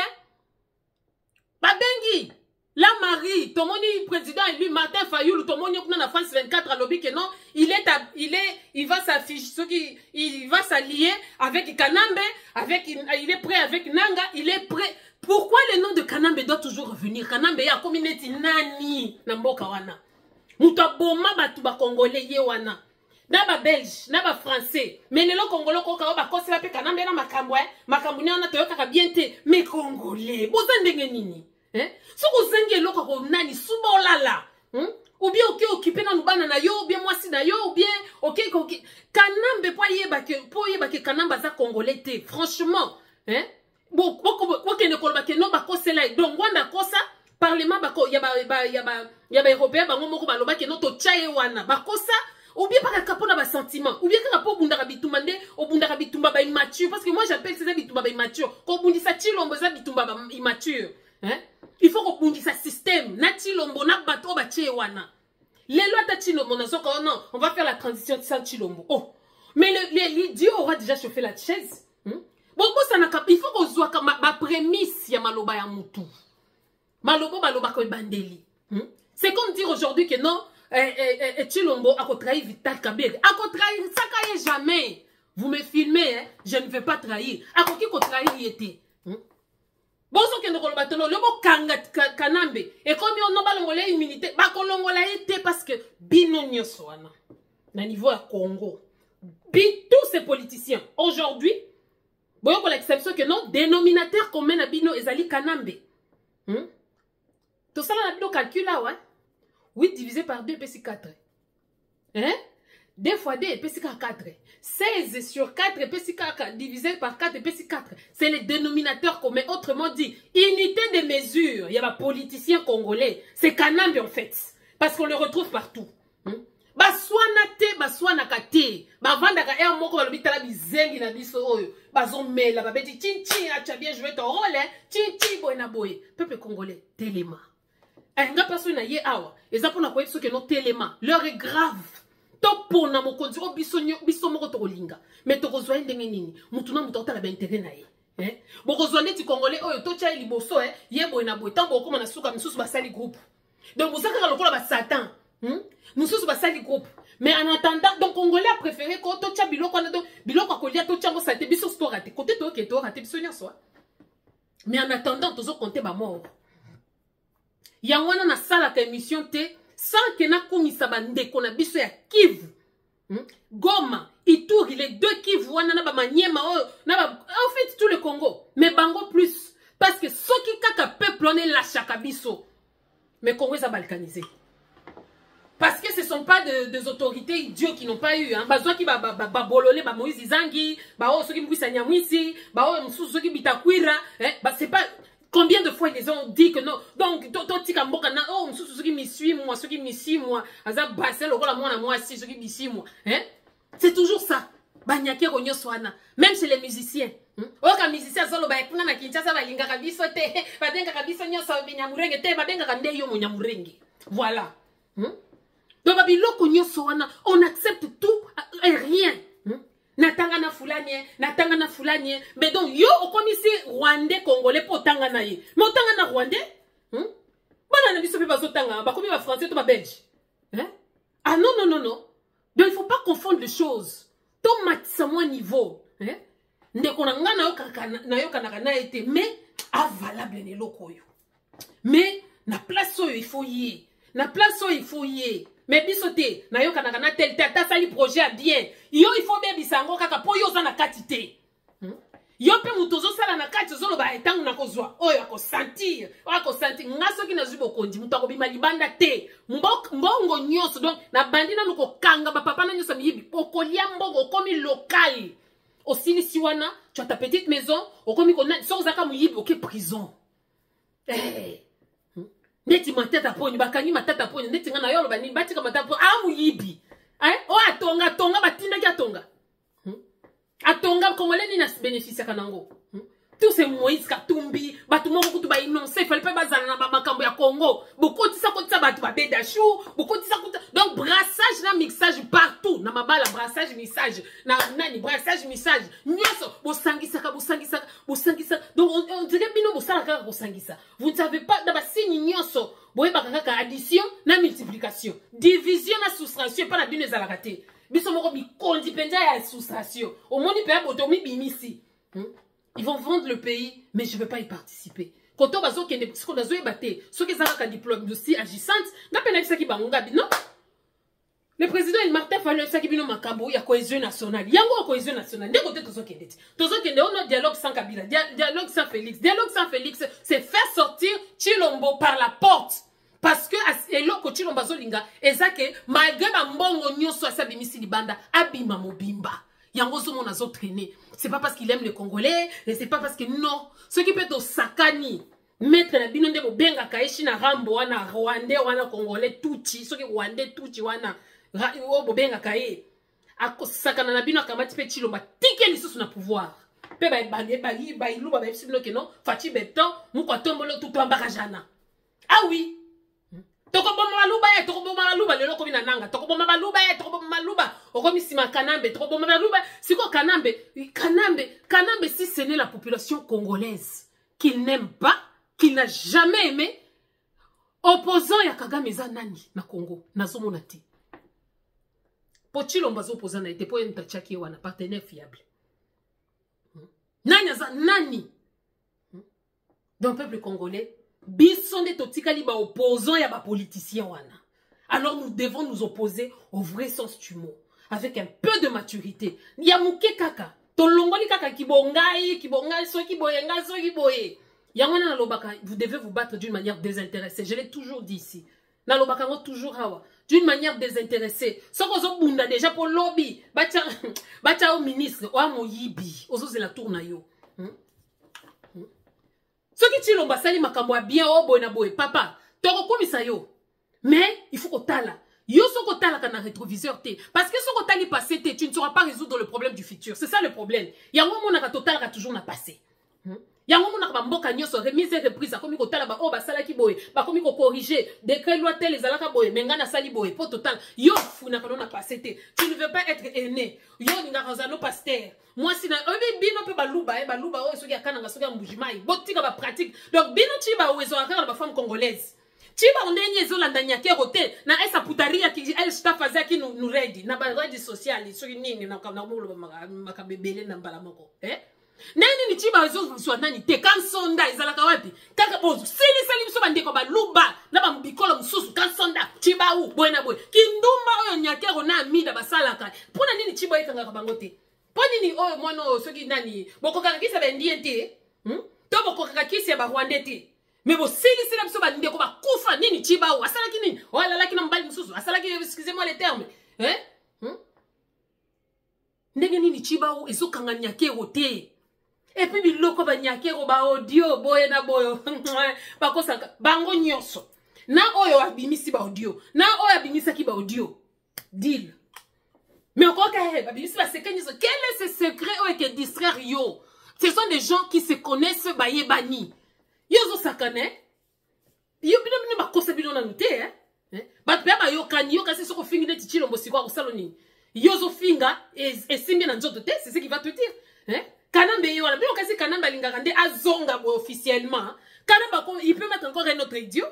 Babengi. La Marie, ton moni président élu Martin Fayoulou, ton moni na France 24 à lobby que non, il va s'afficher, il va s'allier avec Kanambe, il est prêt avec Nanga, il est prêt. Pourquoi le nom de Kanambe doit toujours revenir? Kanambe ya communauté nani namboka wana. Muta boma batu ba congolais ye wana. Naba belge, naba français, mais les congolais koka ba kosela pe Kanambe na makambo makambo ni ona toyoka ka bien te, mais congolais, bozandenge nini? Si vous avez un peu de soubolala, ou bien occupé dans le banana na yo, ou bien moi si na yo, ou bien ok Kanambe po yeba ke Kanamba za congolais te, franchement, ok ne kolba ke no ba kosela donc wanda kosa parlement bako yaba européen bango moko baloba ke no to chaye wana bakosa ou bien par kapona ba sentiment ou bien ka po bundaka bitumba nde obundaka bitumba ba immature parce que moi j'appelle ça bitumba ba immature ko bundisa Chilombo za bitumba ba immature. Il faut qu'on bondisse un système. Nati lombo na bato ba wana. Les lois ta Chilombo na zoko non, on va faire la transition de sans Chilombo. Oh. Mais l'idiot aura déjà chauffé la chaise. Bon ça na il faut qu'on soit comme ma prémisse ya maloba ya mutu. Maloba ko bandeli. C'est comme dire aujourd'hui que non Chilombo a trahi Vital Kamerhe. A trahi ça caille jamais. Vous me filmez je ne vais pas trahir. A qui ko trahi était. Bonso ke ndoko batelo le bo kanga Kanambe et comme on no balongole immunité ba kolongola été parce que bino nyoso wana na niveau à Congo tous ces politiciens aujourd'hui boyo ko l'exception que non dénominateur commun na bino ezali Kanambe tout ça na bino calcul là ouais 8 divisé par 2 pesi 4 2 fois 2 pesi 4 16 sur 4 pesi 4 divisé par 4 pesi 4 c'est le dénominateur commun autrement dit unité de mesure il y a des politiciens congolais c'est Kanambe en fait parce qu'on le retrouve partout baswana te baswana kate bavandaka er moko balobi tala bizengi na biso oyo bazomela babeti chinchi acha bien jouer ton rôle chinchi boy na boy peuple congolais telema nga personne na ye awa eza pona ko que no telema l'heure est grave topona mokonzi o biso moko tokolinga mais tokozwa ndenge nini mutu na mutu otala ba intérêt na ye bokozwa neti congolais oyo tocha liboso ye boy na boy tambo okoma na suka misusu basali groupe donc bozaka lokola ba satan misusu basali groupe mais en attendant donc congolais a préféré ko tocha biloko na donc biloko akolia tocha ngo sate biso sto raté côté to ke to raté biso nyonso mais en attendant tozo compter ba mort yangwana na sala ka émission te sans que na komisa bandeko na biso ya Kivu Goma Ituri les deux Kivu wana na ba Maniema en fait tout le Congo mais bango plus parce que ceux qui kaka peuple on est la chaka biso mais Congo est balkanisé parce que ce sont pas des autorités idiots qui n'ont pas eu bazwa ki ba bololé ba Moïse Zangi ba o ceux qui mbwisa nyamwisi ba o msusu ceux qui bitakwira c'est pas. Combien de fois ils ont dit que non? Donc, totika mboka na oh ceux qui me suivent moi, ceux qui me suivent moi, azab basel okola moi na moi si ceux qui me suivent moi, c'est toujours ça. Banyake ronyo swana, même chez les musiciens. Oka musicien solo ba ekuna na Kinshasa ba linga kabiso te, ba denga kabiso nyoso be nyamurenge te, ba denga kande yo mo nyamurenge. Voilà. Donc, babiloko nyoso wana, on accepte tout et rien. Natanga na fulani, natanga na fulani. Mais donc, yo, au commissi rwandais, congolais, pour tanga na ye. Mais otanga na rwandais? Bana na biso pe bazotanga, ba komi ba français to ba belge. Ah non, non, non, non. Donc, il ne faut pas confondre les choses. Ton matissa moins niveau. Ndeko na nga na yo kanaka na été, mais avalable ne loko yo. Mais, na place oyo il faut y. Na place oyo il faut y. Mais bisote, na yo kanaka na tel ta sali projet bien. Yo il faut bien bisango kaka po yo za na katité. Yo pe mutozo sala na kati zolo ba etangu na kozwa. Oyo ako sentir. Ako sentir ngaso ki na zubo kondi muto ko bima libanda te. Mbongo nyoso donc na bandina nuko kanga ba papa na nyoso miyibi. Okolia mbongo komi local. Aussi si wana, tu as ta petite maison, okomi kona so zaka muyibi oké prison. Neti matata poni bakangi matata poni neti ngana yolo bani batika matata poni muyibi. O atonga batinda ki atonga. Atonga congolais ni na bénéficie kanango. Tous ces Moïse Katumbi, batumoko kutuba inonce, fallait pas bazana na makambo ya Congo. Beaucoup de ça batu ba bedachou, beaucoup de ça donc brassage na mixage partout, na mabala brassage mixage, na nani brassage mixage. Nyoso bosangisa. Donc on dirait bino bosala kaka bosangisa. Vous ne savez pas d'aba signe nyoso, boye bakaka addition na multiplication, division na soustraction pas na bino ezalakate. Biso moko bi kondi penja ya soustraction. Au monde il peut botomi bimisi. Ils vont vendre le pays, mais je ne veux pas y participer. Quand on va dire que ce qu'on a battu, ceux qui ont un diplôme aussi agissante, n'a pas ça qui non. Le président il Martin Fayulu ça qui bino makambo ya cohésion nationale. Yango cohésion nationale. Dès côté tous qui on a dialogue sans Kabila, dialogue sans Félix. Dialogue sans Félix, c'est faire sortir Chilombo par la porte. Parce que eloko Chilombo zolinga ezake malgré ba mbongo nyoso asa bimisi libanda abima mobimba. Yango zomo nazo traîner. C'est pas parce qu'il aime les Congolais, et c'est pas parce que non. Ce qui peut être au sakani, mettre la binonde bo benga kaishi na rambo wana Rwandais wana Congolais tuti, ce qui Rwandais tuti wana bo benga kaye. Ako sakana na bino kamati pe Chilombo tike lisusu na pouvoir. Pe ba iluba ba sibino ke non, fati beton, muko tombolo tout ambaka jana. Ah oui. Toko bomba maluba lelo ko bina nanga toko bomba maluba okomi sima kanambe toko bomba maluba siko kanambe si ce n'est la population congolaise qu'il n'aime pas, qu'il n'a jamais aimé, opposant ya Kagame za nani na Congo nazomona te po Chilombo zo opposant na ite po yenta chaki wana partenaire fiable nani donc peuple congolais bison de totikali ba opposants ya ba politiciens wana. Alors nous devons nous opposer au vrai sens du mot avec un peu de maturité. Ya muke kaka to longoli kaka kibongai so kiboyenga so kiboye. Ya wana na lobaka vous devez vous battre d'une manière désintéressée. Je l'ai toujours dit ici. Na lobaka ngo toujours hawa d'une manière désintéressée. Soko zo bunda déjà pour lobby bacha au ministre o moyibi ozo la tourna yo. Ce qui tient l'ambassade makambo bien o boy na boy papa toko komisa yo mais il faut qu'on tala yo soko tala kana rétroviseur te parce que soko tali passé te tu ne sauras pas résoudre le problème du futur c'est ça le problème yango mona ka total ka toujours na passé yango mona ka mboka nyoso remise et reprise akomi ko tala ba o ba sala ki boy ba komi ko corriger décret loi tel les alaka boy menga na sali boy pour total yo funa ka na passé te tu ne veux pas être aîné yo ninga razano pasteur. Moi si na bino pe baluba o soki akana soki mbujimai botika ba pratique donc bino ti ba wezo akana ba femme congolaise ti ba ondenye zo landanya ke rote na esa putaria ki elle staff azaki nous ready na ba ready social soki nini na molo makabebele na mbala moko nani ni ti ba wezo so nani te kansonda ezalaka wapi kaka bozo sili biso bandeko baluba na ba mbikolo mususu kansonda ti ba u boyena boy kindumba oyo nyakero na amida basalaka pona nini ti ba ekanga ka bango te. Poni oh mono soki nani boko kakakisa bendiente to boko kakakisa ba Rwandais mais bo sili sila biso ba ndeko ba kufa nini chiba o asala kinini o la kina mbali mususu asala ki excusez-moi les termes ndenge nini chiba o ezokanga nyakero te et puis biloko ba nyakero ba audio boye na boyo ba kosa bango nyoso na oyo abimisi ba audio na oyo abimisa ki ba audio deal. Mais encore quel est ce secret qui est distraire yo? Ce sont des gens qui se connaissent baye bani. Yo zo sakane. Yo bino ba kosa bino na nute Bato pe ba yokani yo kasi soko fingi neti Chilombo sikwa kosaloni. Yozo finga et simbi na nzoto te, c'est ce qui va te dire. Kanambe yo wala bien kasi Kanamba lingaka nde azonga officiellement. Kanamba il peut mettre encore un autre idiot.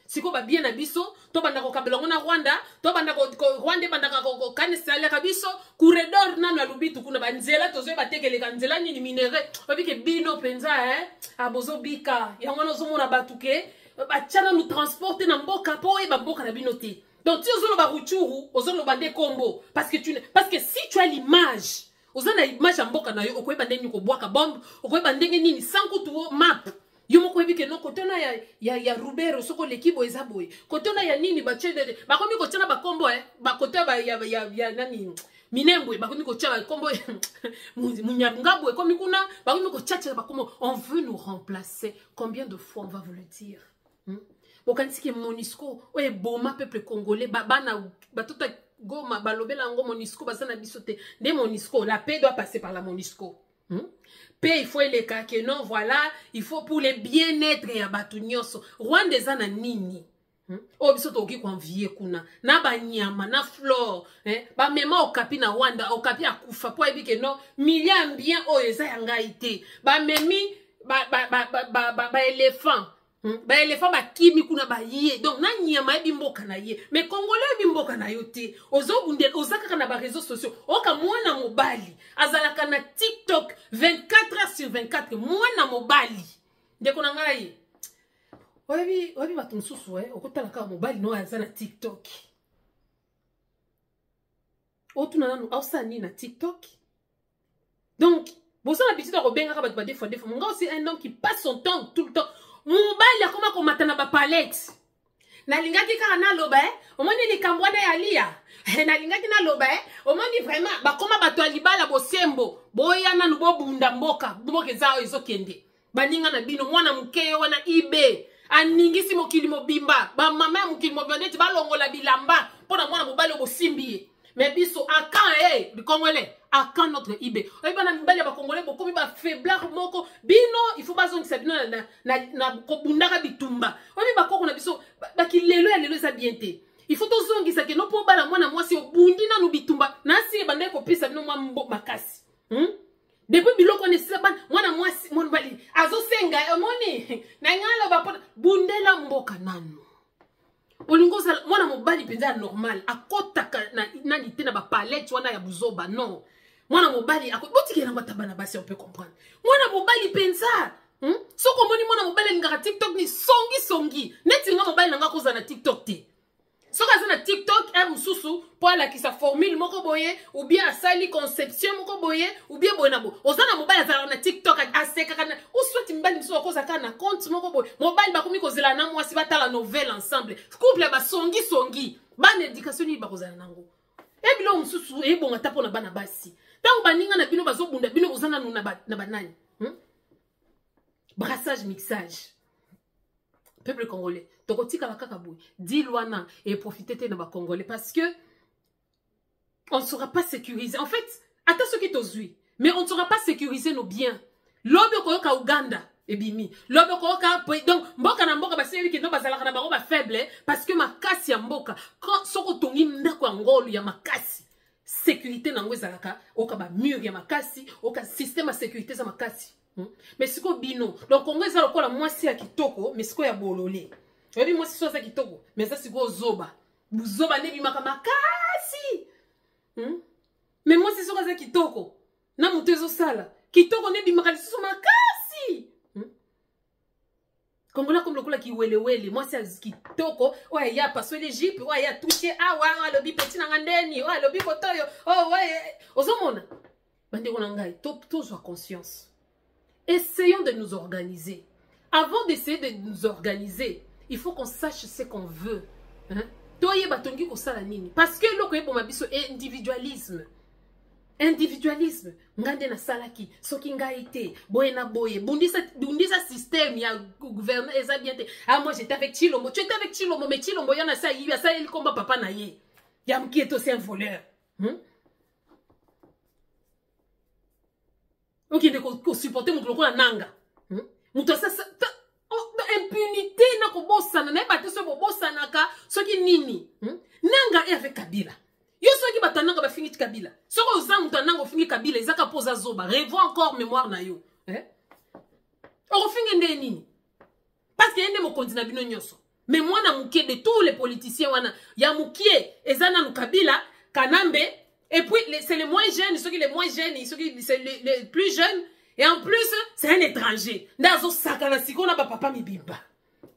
Siko ba bien na biso, to banda ko kabelongo na Rwanda, to banda ko Rwanda banda ko kanisala ka biso, corridor na na lubitu kuna ba nzela tozo ba tekeleka nzela nini minere, obike bino penza abozo bika, yango no zomona batuke, ba tchana nous transporter na mboka po e ba mboka na bino te. Donc tu ozolo ba ruchuru, ozolo ba de combo parce que si tu as l'image, ozana image ya mboka na yo okoyeba ndenge ko bwaka bombe, okoyeba ndenge nini sanku tu map. Yo moko ebike no kotona ya Rubero soko l'équipe ezaboy. Kotona ya nini ba chede ba komi ko tshana ba kombo ba kota ba ya nani Minembwe ba komi ko tshana kombo munyangabwe komi kuna ba komi ko tchatcha ba kombo on veut nous remplacer. Combien de fois on va vous le dire? Bokansiki Monisco o boma peuple congolais bana batota goma balobela ngo Monisco basana bisote de Monisco la paix doit passer par la Monisco. Paix, il faut les cas que non, voilà, il faut pour le bien-être et abatunyoso. Rwanda zana nini. O biso toki konvie kuna. Na ba nyama, na flore, ba mema okapi na Rwanda, okapi akufa po ebi ke non, milliard bien o eza yanga ite. Ba memi ba éléphant. Ba éléphant ba kimi kuna ba yé. Donc na nyama ebi mboka na yé. Mais congolais ebi mboka na yote. Ozo bundel ozaka na ba réseaux sociaux. Oka mwana mobali. Azalaka na TikTok 24 heures sur 24. Mwana mobali. Ndeko na ngai. Oyebi batu nsusu okotala ka mobali no azana TikTok. Otuna nanu ausani na TikTok. Donc, bosa na bitita ko benga ka batu ba defo. Mon gars aussi un homme qui passe son temps tout le temps. Mobali akoma ko matana ba palette. Na lingaki ka na loba omoni likambwana ya lia. Na lingaki na loba omoni vraiment bakoma bato alibala bosembo boyana nubo bunda mboka mboke zao ezokende baninga na bino mwana mukeyo wana ibe aningisi mokili mobimba ba mama mokili mobimba neti balongola bilamba pona mwana mobali bosimbi mais biso akan le congolais akan notre ibe oyeba na mibali ba congolais bokomi ba faiblard moko bino il faut bazongisa bino na kobundaka bitumba oyebi bakoko na biso bakilelo ya lelo eza bien te. Il faut tozongisa ke no po bala mwana mwasi obundi na nubitumba na si banda ko pisa bino mwa makasi. Depuis biloko ne seba mwana mwasi mwana bali azosenga omoni na ngalo ba bundela mboka nanu. Olingoza mwana mobali penza normal akotaka na nite na ba palette wana ya buzoba non. Mwana mobali akotiki na batabana basi on peut comprendre. Mwana mobali penza soko moni mwana mobali ngaka TikTok ni songi neti nga mobali nga koza na TikTok te. Soka zana TikTok mususu pour la qui sa formule moko boye ou bien asali conception moko boye ou bien bonabo ozana mobile za na TikTok aseka kana ou soit mbali mso koza kana compte moko boye mobile ba komi kozela na mwasi batala nouvelle ensemble couple ba songi ban éducation ni ba kozala nango e bilo mususu e bonga tapo na bana basi tango baninga na bino bazobunda bino ozana na banani brassage mixage. Peuple congolais, tokotika la kakabou, dis-loana et profitez de ma congolais parce que on ne sera pas sécurisé. En fait, attends ce qui est aux huiles, mais on ne sera pas sécurisé nos biens. L'homme koyoka Uganda et bimi, l'homme koyoka donc mboka na mboka basi wiki no bazala kana ba faible parce que makasi ya mboka quand soko tongi ndako ngolu ya makasi sécurité na ngwezalaka oka ba mur ya makasi oka système de sécurité za makasi. Mais c'est quoi bino donc on va encore la moitié à kitoko mais c'est quoi ya bololé oui moi c'est ça kitoko mais ça c'est quoi zoba buzoba ne bimaka makasi mais moi c'est ça kitoko na mutezo sala kitoko ne bimaka so makasi Kongola comme le kola ki wele moi c'est kitoko ouais ya parce les jeep ouais ya touché ah ouais le bi petit na ngandeni ouais le bi kotoyo oh ouais ozomona bande ko ngai top tous conscience. Essayons de nous organiser. Avant d'essayer de nous organiser, il faut qu'on sache ce qu'on veut. Parce que le individualisme. Individualisme. Ngande na salaki, soki ngaite, boye na boye, bundisa système, ya gouverneur, eza bien te. Ah, moi j'étais avec Chilombo. Tu étais avec Chilombo, mais Chilombo yana sa yi, ça il combat papa na ye. Yam qui est aussi un voleur. Ok, de supporter mon clocon à nanga. Mouto ça impunité na ko bosana na ba te so bosana ka soki nini nanga e avec Kabila yo soki batananga ba fingi Kabila soko ozangu tananga fingi Kabila ezaka poza zoba revois encore mémoire na yo o fingi nde nini parce que yende mo kontina bino nyoso mais moi na mukie de tous les politiciens wana ya mukie ezana nu Kabila Kanambe et puis c'est les moins jeunes ceux qui les moins jeunes c'est les plus jeunes et en plus c'est un étranger ndazo sakana sikona ba papa mibimba.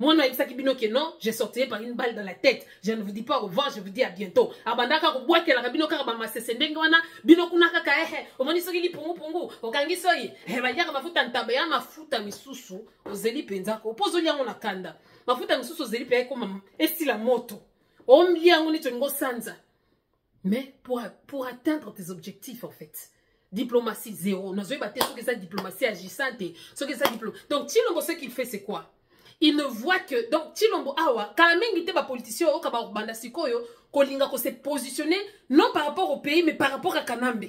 Moi, je non, j'ai sorti par une balle dans la tête. Je ne vous dis pas au revoir, je vous dis à bientôt. Abandaka ko bois que la bino ka ba masese ndengwana bino kunaka ka omoni soki li pungu okangi soyi ba yaka mafuta ntabe ya mafuta misusu ozeli penza ko pozo liango na kanda mafuta misusu ozeli pe ko esti la moto omli yango ni tongo sanza. Mais pour atteindre tes objectifs en fait, diplomatie zéro, nazoyi ba te soki ça diplomatie agissante, soki ça diplomatie. Donc Tshilombo ce qu'il fait c'est quoi? Il ne voit que donc Tshilombo awa kalamengi te ba politicien o ka ba banda sikoyo kolinga ko se positionner non par rapport au pays mais par rapport à Kanambe,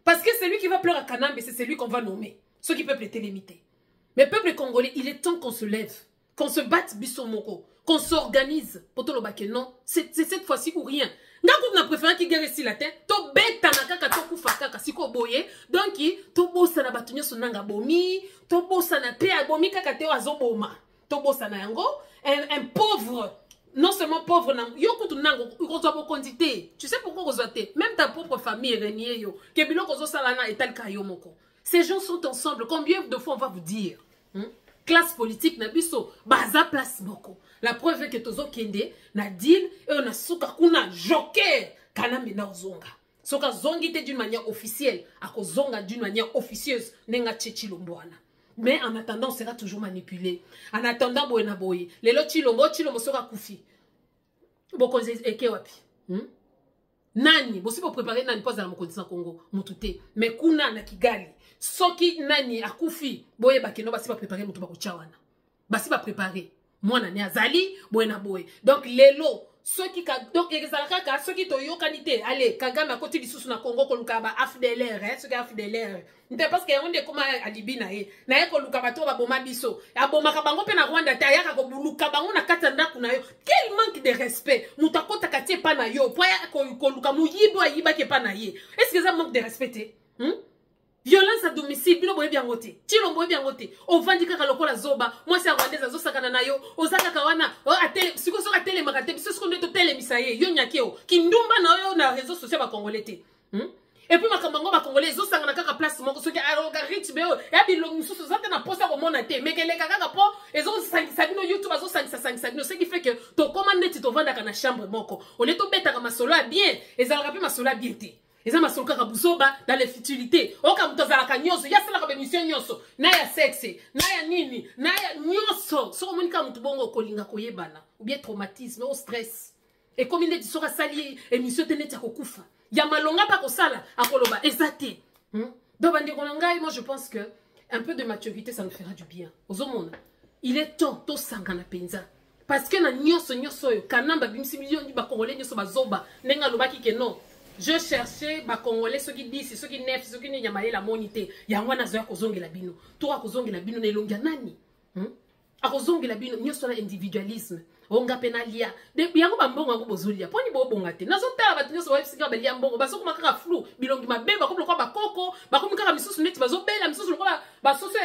parce que c'est lui qui va pleurer à Kanambe, c'est celui qu'on va nommer ceux qui peuvent les limiter. Mais peuple congolais, il est temps qu'on se lève, qu'on se batte bisomoko, qu'on s'organise pour tout le bac. Non, c'est cette fois-ci ou rien. Ngakou na préféré qui guerre ici la tête to beta na kaka to kufa kaka siko boye donc to bossa na batunyo sonanga bomi to bossa na pe bomi kaka te azoboma. Un pauvre, non seulement pauvre, tu sais pourquoi même ta propre famille ces gens sont ensemble. Combien de fois on va vous dire classe politique na biso baza place moko. La preuve est que tozo kende na deal et on a souka kuna joker Kanambe na ozonga soka zongi te d'une manière officielle ako zonga d'une manière officieuse nenga Tshilombo wana. Mais en attendant, on sera toujours manipulé. En attendant, boye na boye. Lelo Tshilombo sera koufi. Boko eke wapi. Nani, bosi pour préparer nani pose dans la Mokonzi Congo, mutute. Mais kuna na Kigali. Soki nani a koufi, boye bakeno basi pas préparer mutu bako chawana. Basi pas préparer. Moi nani azali, boye na boye. Donc lelo ceux qui donc ezalaka ceux qui to yokanité allez Kagame à côté du sous na Congo ko lukaba afdeler ceux qui afdeler nte parce que on est comme alibi na ye ko lukaba to ba boma biso aboma ka bango pe na Rwanda ta yaka ko luka bango na katanda kuna yo. Quel manque de respect mutakota katie pa na yo poya ko luka muyibo ayiba ke pa na ye. Est-ce que ça manque de respect violence à domicile, bino boye bien voté. Tshilombo bien voté. O vandika ka lokola zoba. Moi c'est rwandaise azo sakana na yo. Ozaka kawana. O atele siko so atele makate biso siko ndo tele misaye. Yo nyakeo. Kindumba na yo na réseaux sociaux ba congolais te. Et puis makambango ba congolais zo sangana kaka place moko soki aroga rich beo. Ya bilong mususu zate na posta ko mona te. Mekele kaka po ezo sangisa bino YouTube azo sangisa bino. Ce qui fait que to commande ti to vanda kana chambre moko. On est to beta ka masolo bien. Ezalaka pe masolo bien te. Les hommes sont dans les futilités. Oh, comme tu as la nyoso, il y a la mission nyoso, na ya sexe, na ya nini, na ya nyoso. So comme quand tu bongo kolinga koyebana, ou bien traumatisme, ou stress. Et comme il est sur sali émission tenet ya kokufa. Ya malonga pa ko sala akoloba ezate. Donc moi je pense que un peu de maturité ça nous fera du bien. Aux hommes, il est temps to sangana penza. Parce que na nyoso yo kanamba bimsi millions di ba congolais nyoso bazoba nenga lobaki ke non. Je cherchais ma Congolais, ceux qui disent, ceux qui neuf, ceux qui n'y a la monité. Yangwana zoya kozongi la bino. Toi kozongi la bino ne longa nani. A kozongi la bino nyo sona individualisme. Onga penalia. De yango bambongo ngo bozulia. Poni bo bongate. Nazo tala batu nyo so wa fisika belia mbongo. Baso kuma kaka flou. Bilongi mabeba ko lokwa bakoko. Bakomi kaka misusu neti bazo bela misusu lokola basoso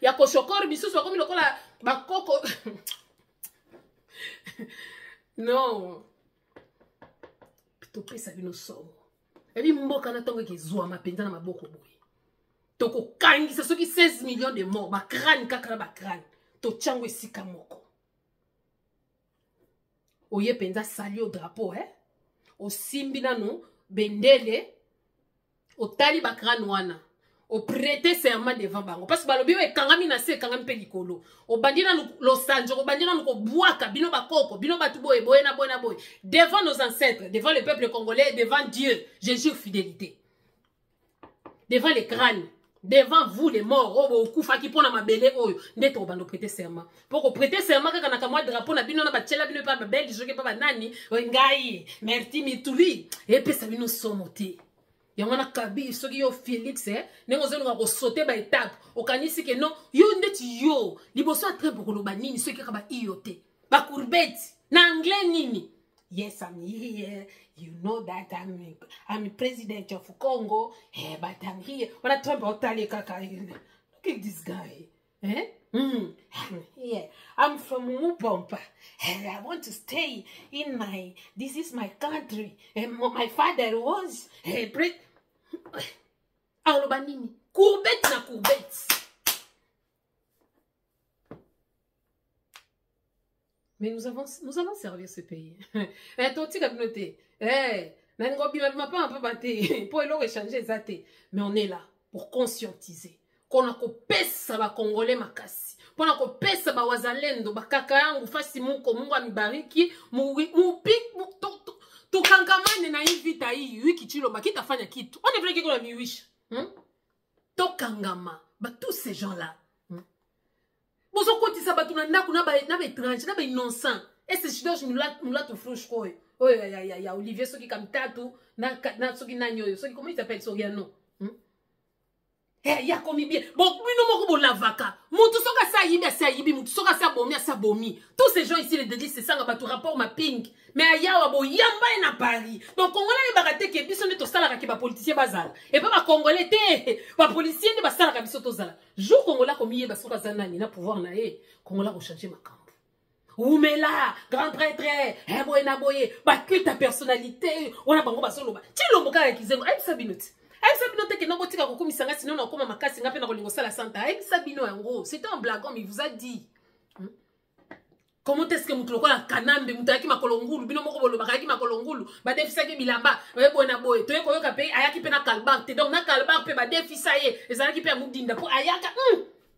ya koshokor misusu bakomi lokola bakoko. Non. Plutôt pesa bino somo. Et mboka na tongo ke zwa mapenza na maboko boye. Toko kangisa soki 16 millions de morts ba crâne kaka ba crâne. To chango esika moko. Oye penza sali au drapeau O simbi nanu bendele o tali ba crâne wana. O prêter serment devant bango parce que balobi o ekangami na se ekangami pe likolo. O bandina lo sanjo o bandina ko buaka bino bakoko bino batu boye boye na boye devant nos ancêtres, devant le peuple congolais, devant Dieu, je jure fidélité. Devant les crânes, devant vous les morts, o kufa ki pona mabele oyo, ndeto bando prêter serment. Pour ko prêter serment kaka na kamwa drapeau na bino na ba tchela bino pa ba belle joke pa ba nani, o ngai, merci mituli, et pe sa bino somote. Yangana kabi soki yo Félix nengo zeno ko sauter ba étape okanisi ke non yo ndeti yo liboso a très beaucoup lo banini soki ka ba iote ba courbette na anglais nini. Yes, I'm here. You know that I'm president of Congo. But I'm here. When I talk about Tali Kaka, look at this guy. I'm here. I'm from Mupompa. I want to stay in this is my country. My father was Aolobanini. Courbette na courbette. Mais nous avons servi ce pays. Mais on est là pour conscientiser. Qu'on a coupé ça va congolais makasi. Qu'on a coupé ça va wazalendo ba kaka yangu fasi muko mungu amibariki mupi to kangamane na hii vita hii wiki chilo bakita fanya kitu. On est vrai que la miwisha. To kangama ba tous ces gens là. Bozo koti sa batuna ndaku na ba étrange na ba innocent et c'est chidoche mula to flouche quoi. Oh ya Olivier soki kamtatu na soki nanyo soki comment il s'appelle Soriano. Ya komi bien. Bon, bino moko bo lavaka. Mutu soka sa yibi, mutu soka sa bomi. Tous ces gens ici les dédis c'est ça nga batu rapport ma ping. Mais ayawa bo yamba na Paris. Donc congolais ba raté ke biso ne to sala ka ba politicien bazala. Et pas ba congolais te, ba policier ne ba sala ka biso to zala. Jour congolais komi ba soka zanani na pouvoir na congolais ko changer makambo. Oumela, grand prêtre, boye na boye, ba culte ta personnalité, ona bango ba solo ba. Ti lombo ka kizengo, ay sabinote. C'était un blagon, mais il vous a dit. Comment est-ce que vous avez kanambe, vous avez makolongulu, binomoko bolo bakaki makolongulu, ba defisa ke bilamba, bona boy, to yeko yoka pe ayaki pe na kalbar, te donc na kalbar pe ba defisa ye, ezalaki pe mudinda po ayaka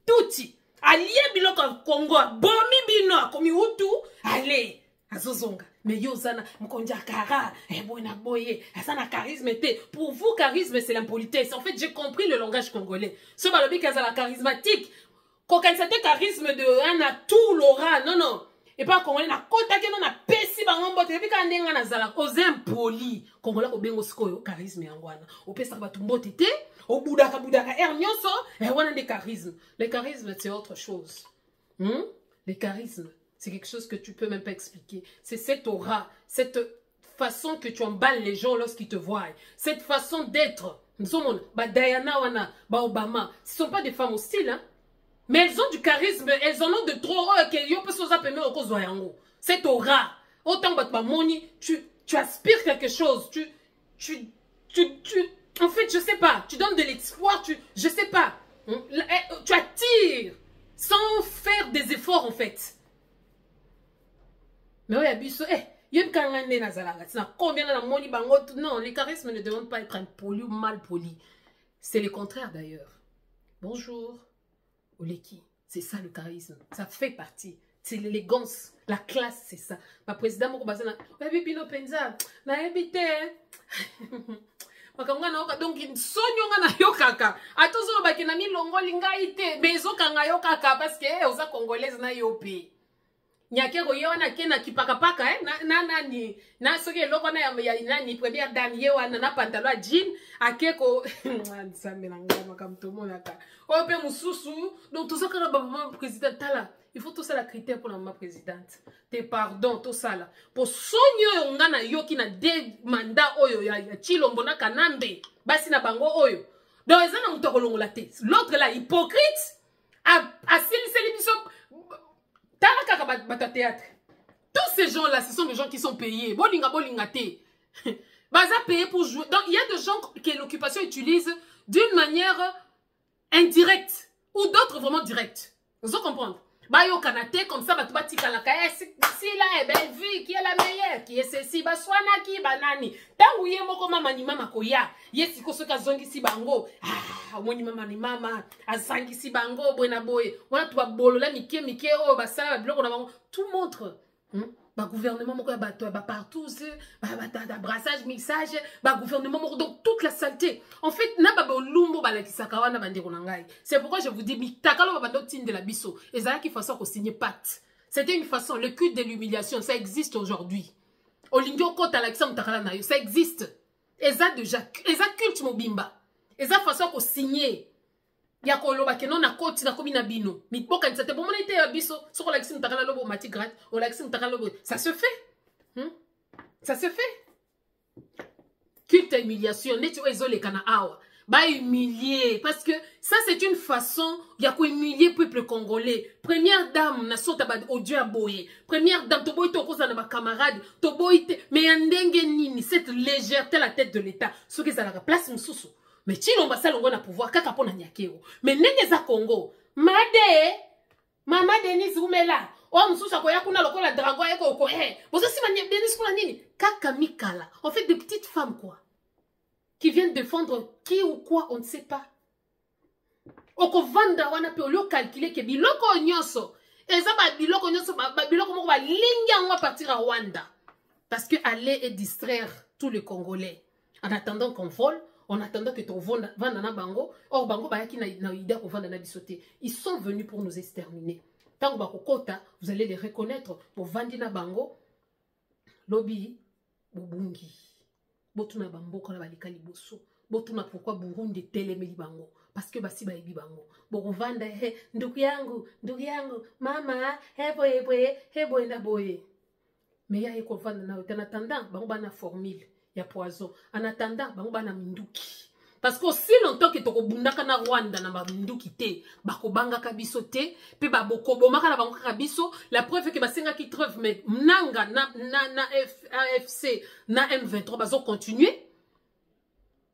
tuti. Allié biloko Congo, bomi bino komi utu, allez, azozonga. Mais yo zana mkonja kara bona boye asana charisme te pour vous charisme c'est l'impolitesse. En fait j'ai compris le langage congolais. Ce balobi kazala charismatique kokanisate charisme de un atout l'aura non et pas congolais na kota ke non na pesi bango mbote epi ka ndenga na zala oze impoli congolais ko bengo sikoyo charisme yangwana opesa batu mbote te obudaka nyonso wana de charisme. Le charisme c'est autre chose. Le charisme c'est quelque chose que tu peux même pas expliquer. C'est cette aura, cette façon que tu emballes les gens lorsqu'ils te voient. Cette façon d'être. Diana Wana, Obama, ce ne sont pas des femmes hostiles, hein? Mais elles ont du charisme, elles en ont de trop. Cette aura. Autant tu aspires quelque chose. En fait, je sais pas. Tu donnes de l'espoir, je sais pas. Tu attires sans faire des efforts, en fait. Mais oui, abisso, non, les charismes ne demandent pas être impoli ou mal poli. C'est le contraire d'ailleurs. Bonjour, Oleki. C'est ça le charisme. Ça fait partie. C'est l'élégance, la classe, c'est ça. Ma présidente, mon bazana, Bino Penza, na ebite. Donc, sonyo na yokaka. Atozo bakina mi longo lingaite, bezo kanga yokaka parce que oza congolaise na yopi. Nyake ko yona kena kipakapaka nani na soki eloko na ya nani première dame ye wana na pantalon jean akeko nsambe na ngama kam to monaka ope mususu donc tout ça quand le président tala il faut tout ça la critère pour la présidente te pardon tout ça là pour sonyo ngana yoki na de mandat oyo ya Chilombo na Kanambe basi na bango oyo donc ezana muto kolongola te l'autre là hypocrite a silise biso. Tous ces gens-là, ce sont des gens qui sont payés. Bolinga Baza payé pour jouer. Donc, il y a des gens que l'occupation utilise d'une manière indirecte ou d'autres vraiment directes. Vous comprenez? Bayo kanate comme ça, batu batika la kaya. Si là, belle vie, qui est la meilleure, qui est ceci, baswana qui banani. Tangu ye moko mama ni mama koya. Yes, ko soka zongi si bango. Moni mama ni mama. Azangi si bango, buena boy. Wana tu bolo la mike o basala bloko na bango. Tout montre. Ba gouvernement moko ba partout, ba brassage, mixage, ba gouvernement moko donc toute la saleté. En fait, na ba lumbo ba la kisaka wana bandeko na ngai. C'est pourquoi je vous dis mitakalo ba bando tin de la biso. Ezala ki façon ko signer pacte. C'était une façon, le culte de l'humiliation, ça existe aujourd'hui. Olingyo kota la kisa mutakala na yo, ça existe. Eza déjà, eza culte mobimba. Eza façon ko signer. Ya koloba ke non na koti na komi na bino. Mi boka ni sate bomona ite ya biso. Soko la kisi mtakala lobo mati grate. O la kisi mtakala lobo. Ça se fait. Ça se fait. Culte humiliation. Neti o ezole kana awa. Ba humilier. Parce que ça c'est une façon. Ya ko humilier peuple congolais. Première dame na sota ba odieux à boye. Première dame to boy to koza na ba camarade. To boy te. Mais yandenge nini. Cette légèreté la tête de l'État. Ce qui est à la place moussoussou. Mais Chilomba salongo na pouvoir kaka pona nyakeo. Mais nenge za Congo. Made. Mama Denise Umela. Oh msusa koya kuna lokola dragon eko ko he. Bozo si manye Denise kuna nini? Kaka Mikala. En fait des petites femmes quoi. Qui viennent défendre qui ou quoi on ne sait pas. Oko vanda wana pe olio calculer ke biloko nyonso. Eza ba biloko nyonso ba biloko moko ba linga ngwa partir à Rwanda. Parce que aller et distraire tous les Congolais. En attendant qu'on vole. En attendant que tu vende na bango, or bango bayaki na idée pour vendre na bisoté. Ils sont venus pour nous exterminer. Tant que bakokota, vous allez les reconnaître pour vendre na bango. Lobby, bobungi. Botuna bamboka na balikali boso. Botuna pourquoi Burundi telemeli bango? Parce que basi baibi bango. Boko vanda he ndugu yangu, mama, hebo na boye. Mais ya eko vanda na en attendant, bango bana formule. Ya poison. En attendant, bango bana minduki. Parce que aussi longtemps que toko bundaka na Rwanda na ba minduki te, bako banga kabiso te, pe ba boko bomaka na bango kabiso, la preuve que basenga ki treuve mais nanga na AFC na M23 bazo continuer.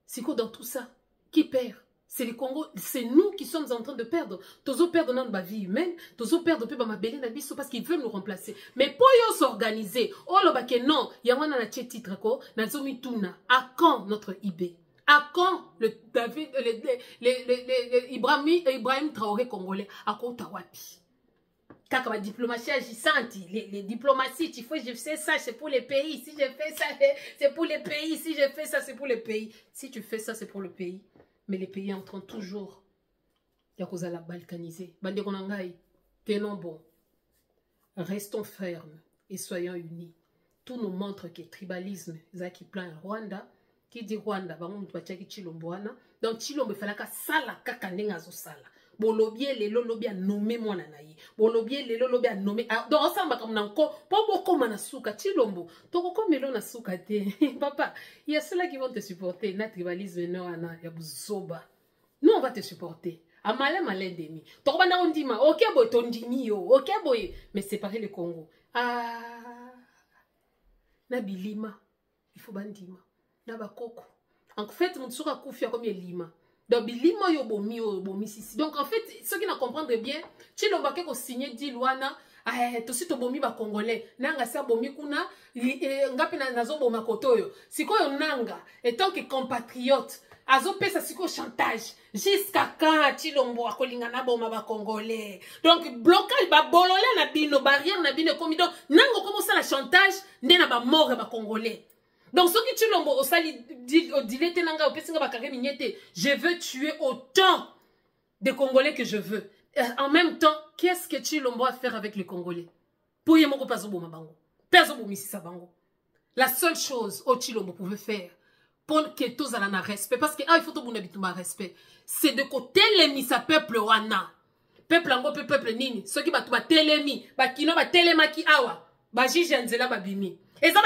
C'est quoi dans tout ça? Qui perd? C'est le Congo, c'est nous qui sommes en train de perdre. Tozo perdre notre vie humaine, tozo perdre peu ma belle na biso parce qu'ils veulent nous remplacer. Mais pour yo s'organiser, oh lo bake non, yamana na titre ko, na zomi tuna. À quand notre IB? À quand le David, Ibrahim Traoré congolais? À quand tawapi? Kaka ma diplomatie agissante, les diplomaties, il faut je fais ça, c'est pour les pays. Si je fais ça, c'est pour les pays. Si je fais ça, c'est pour les pays. Si tu fais ça, c'est pour le pays. Mais les pays entrent toujours. Yakuza la balkanisé. Bande konangai, tenons bon. Restons fermes et soyons unis. Tout nous montre que le tribalisme, Zaki plan Rwanda, qui dit Rwanda, bango mtwachaki Chilombo wana. Donc Chilombo falaka sala kaka ndenga zo sala. Bolobie lelo lobi a nommé mwana na ye. Bolobie lelo lobi a nommé. Donc ensemble comme nanko, pour beaucoup manasuka Chilombo. Toko comme melo na suka te. Papa, il y a ceux-là qui vont te supporter. Na tribalisme no ana ya buzoba. Nous on va te supporter. A malin demi. Toko bana ondima. OK boy tondimi yo. OK boy. Mais séparer le Congo. Ah. Na bilima. Il faut bandima. Na bakoko. En fait, mon souka koufia comme lima. Donc, bilima yo bomi sisi. Donc, en fait, ceux qui ne comprennent bien, Chilombo ko signé dit luana, tosi to bomi ba congolais. Nanga sa bomi kuna, ngapi na nazo boma kotoyo. Siko yo nanga, étant que compatriote, azo pesa siko chantage. Jusqu'à quand Chilombo akolinga na boma ba congolais. Donc, blocage ba bololé na bino, barrière na bino komi. Donc, nango komo ça la chantage, ndena ba mort ba congolais. Donc, ce qui Chilombo osali dilete nanga opesinga bakare mignete, je veux tuer autant de Congolais que je veux. En même temps, qu'est-ce que Chilombo a à faire avec les Congolais? Pour y moko pazobo mabango. Pazobo misisa bango. La seule chose que Chilombo pouvait faire pour que tous aient un respect, parce que il faut tout le monde respect, c'est de côté les misa peuple wana. Peuple ango peuple nini. Ceux qui battent telemi, bakino ba telemaki awa, ba jijenzela babimi. Ils ont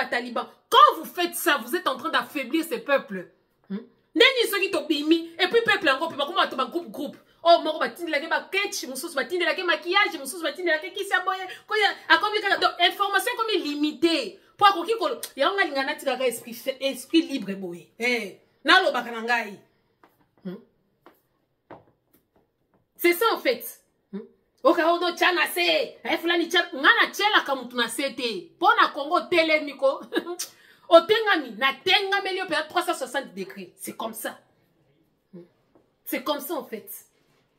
talibans. Quand vous faites ça, vous êtes en train d'affaiblir ces peuples. Neni ceux qui t'obéissent. Et puis peuple en groupe. Oh, moi, batine la ba ketch, moussous batine la maquillage, moussous batine la qui s'aboye. Information comme limitée. Pour qu'on y a un lingana tika esprit libre boye. Nalo bakanangai. C'est ça en fait. Okaodo chana se, fulani chana, ngana chela kamutuna sete. Pona Congo telemiko. Otengami, na tengameli opéra 360 degrés. C'est comme ça. C'est comme ça en fait.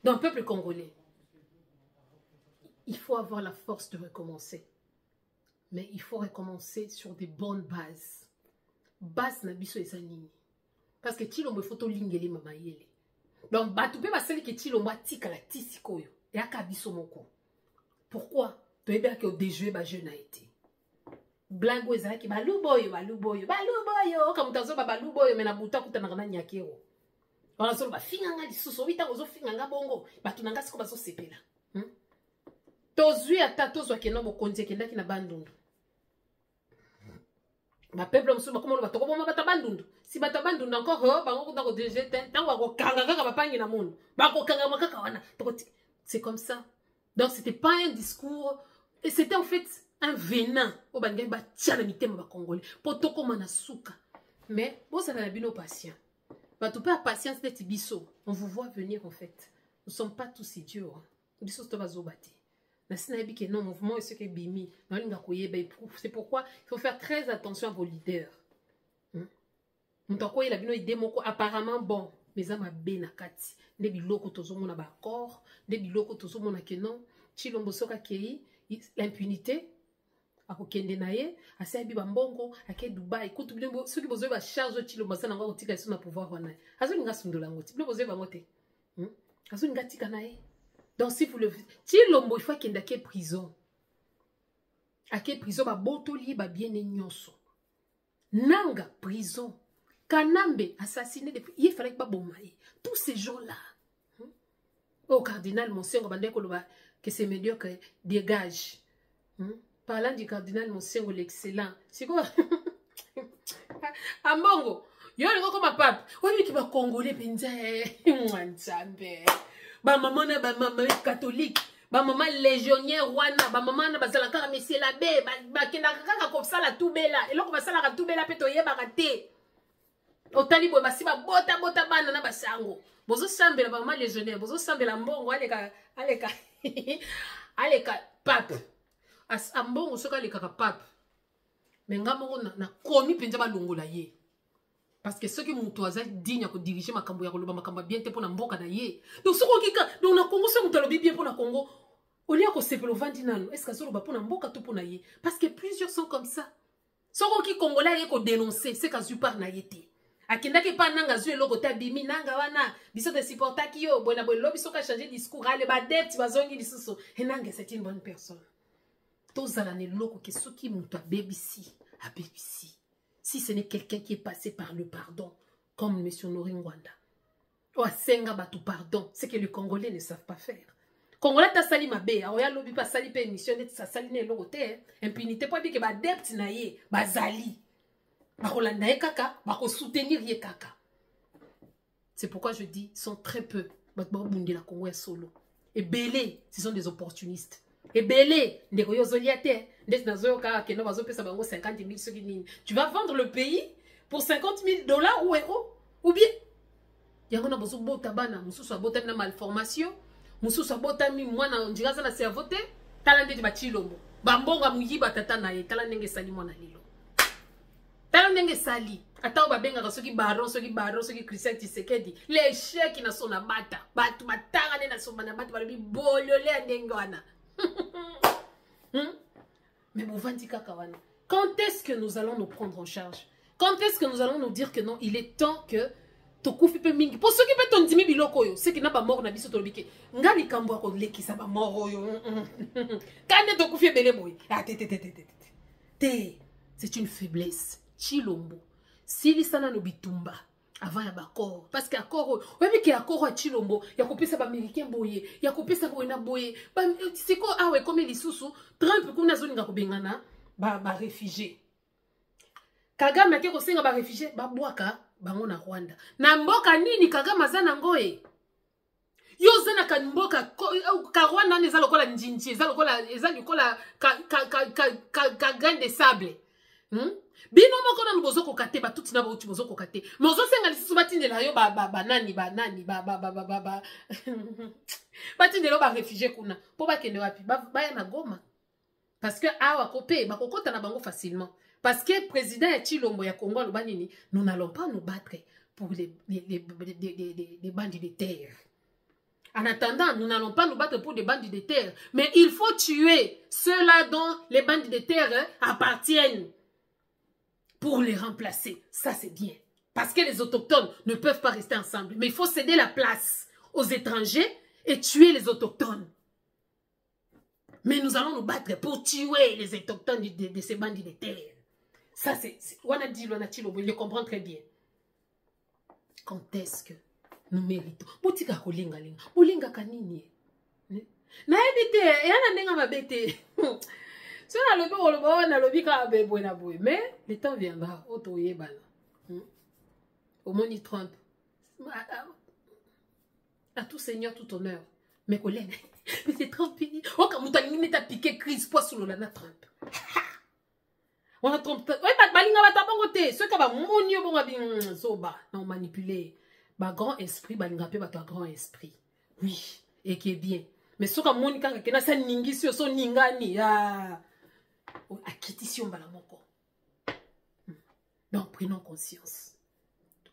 Dans le peuple congolais. Il faut avoir la force de recommencer. Mais il faut recommencer sur des bonnes bases. Base na biso ezanini. Parce que Chilombo photo lingeli mama yele. Donc batoupe ba celle que Chilombo tika la tisikoyo. Et à Kabiso Moko. Pourquoi? Tu es bien que déjoué ba jeune a été. Blago ezaki baluboyo. Comme t'as zo baluboyo mais na buta kuta na nyakero. bazolo ba finganga lisusu obita ozo finganga bongo batu nanga siko bazo sepela tozwi ata tozwa keno bokonzi kendaki na bandundu ba peuple musu ba komolo batoko boma batabandundu si batabandundu encore bango kuta ko DG tango ko kanga kaka bapangi na mundu bako kanga makaka wana c'est comme ça. Donc c'était pas un discours et c'était en fait un venin au bangé ba tiana mitema ba congolais potoko manasuka. Mais bon ça na bino patient. Ba tout pas patience d'être biso. On vous voit venir en fait. Nous sommes pas tous idiots. Biso to bazo bati. Na sinabi que non mouvement est ce que bimi. C'est pourquoi il faut faire très attention à vos leaders. Mutako il a bino idée moko apparemment bon mais ama benakati. Nde biloko tozo mona ba accord, nde biloko tozo mona que non. Chilombo soka kei l'impunité. Akokende naye asabi bambongo ake Dubai kutu bilembo soki bozo ba charge Chilombo sana ngo tika iso na pouvoir wana. Azo ninga sundola ngoti. Bilembo bozo ba ngote. Azo ninga tika naye. Donc si vous le Chilombo il faut qu'il y ait prison. À quelle prison ba botoli ba bien nyonso. Nanga prison. Kanambe assassiné depuis il fallait pas bomber. Tous ces gens-là. Au cardinal Monsengo bande koloba que c'est médiocre dégage. Parlant du cardinal Monsengo l'excellent. C'est quoi? Ambongo. Yo le comme pape. Oui qui va congolais penza mwanzambe. Ba maman na ba maman catholique. Ba maman légionnaire wana ba maman na bazala kaka monsieur l'abbé ba kenda kaka comme ça la toubela. Et loko basala ka toubela pe to yeba raté. Otali bo basi ba bota bana na basango. Bozo sambela ba maman légionnaire, bozo sambela mbongo aleka pape. As ambongo soka le kaka pape. Mais ngamongo na komi penza ba longola ye. Parce que ceux qui m'ont toisé digne à diriger ma cambo ya koloba ma cambo bien te pour na mboka na ye. Donc ce qu'on kika donc na Congo ce mutalo bien pour na Congo. Au lieu ko sepelo vandinano, est-ce que ça ba pour na mboka to pour na ye? Parce que plusieurs sont comme ça. Ce qu'on ki congolais ye ko dénoncer, c'est ka zu par na yete. Akenda ke pa nanga zu eloko ta bimi nanga wana, biso de supporta ki yo, bona bo lobi soka changer discours, ale ba depth bazongi lisusu. Et nanga c'est une bonne personne. Tozala ne loko ke soki muto a BBC, a BBC. Si ce n'est quelqu'un qui est passé par le pardon, comme M. Noringwanda, ou à Senga Batou pardon, c'est que les Congolais ne savent pas faire. Congolais ta sali ma bé, oya lobi pa sali pe émission net sa sali ne logote, impunité pas bi que ba depth na ye, ba zali. Ba kolanda ye kaka, ba ko soutenir ye kaka. C'est pourquoi je dis sont très peu ba bundi la Congo solo. Et belé, ce sont des opportunistes. Et belé, tu vas vendre le pays pour 50 000 $ ou euros. Ou bien, il y a un tabana, une malformation, on dirait que c'est voté, talande de Bachilombo. Bambonga muyiba tatana ye, talande sali mona lilo. Talande sali. Attends, babenga soki baron, soki Christian Tshisekedi. Les chèques qui na son abata. Batu batanga ne na son banabata barabi bololé andengwana. Mais bon, quand est-ce que nous allons nous prendre en charge? Quand est-ce que nous allons nous dire que non, il est temps que Tokufi pe mingi. Pour ceux qui peuvent t'ondimi biloko yo, c'est qui n'a pas mort na biso tolobike. Ngali kambo ko leki sa ba mort yo. Kane Tokufi belé boy. Ah c'est une faiblesse. Chilombo. Sili sana no bitumba. Avant ya bakor parce que accord oui que accord à Chilombo ya kopesa ba américain boye ya kopesa boye na boye c'est quoi ah ouais comme les sous Trump kuna zone nga kobengana ba réfugié Kagame ake ko senga ba réfugié ba bwaka bango na Rwanda na mboka nini Kagame azana ngoye yo zana ka mboka ka Rwanda neza lokola njinji eza lokola ka grain de sable bino moko na bozo ko kate ba tuti na ba uti bozo ko kate mozo senga lisusu batindela yo nani batindela ba réfugié kuna po ba kende wapi ba ya na Goma parce que awa kopé ba kokota na bango facilement parce que président ya Chilombo ya Congo lo banini nous n'allons pas nous battre pour les bandits de terre. En attendant, nous n'allons pas nous battre pour des bandits de terre, mais il faut tuer ceux-là dont les bandits de terre appartiennent. Pour les remplacer, ça c'est bien. Parce que les autochtones ne peuvent pas rester ensemble. Mais il faut céder la place aux étrangers et tuer les autochtones. Mais nous allons nous battre pour tuer les autochtones de ces bandits de terre. Ça c'est... On a dit, il le comprend très bien. Quand est-ce que nous méritons. Boutika kolinga linga. Bolinga kanini. Na ebite, yana nenga mabete. Si on a le bon, on a le bika bébé na boue. Mais le temps viendra. Otoye bana. Au moins il trompe. À tout seigneur, tout honneur. Mes collègues. Mais c'est trompé. Oh, quand vous t'as piqué crise, poisson sous la trompe. On a trompé. Ouais, pas de balinga, pas de côté. Ceux qui ont monio, bon, bien, soba. Non, manipulé. Bah, grand esprit, balinga, pas ton grand esprit. Oui. Et qui est bien. Mais ceux qui ont monika, qui n'a pas ningi, sur son ningani. Ah. Acquisition, balamoko. Donc, prenons conscience.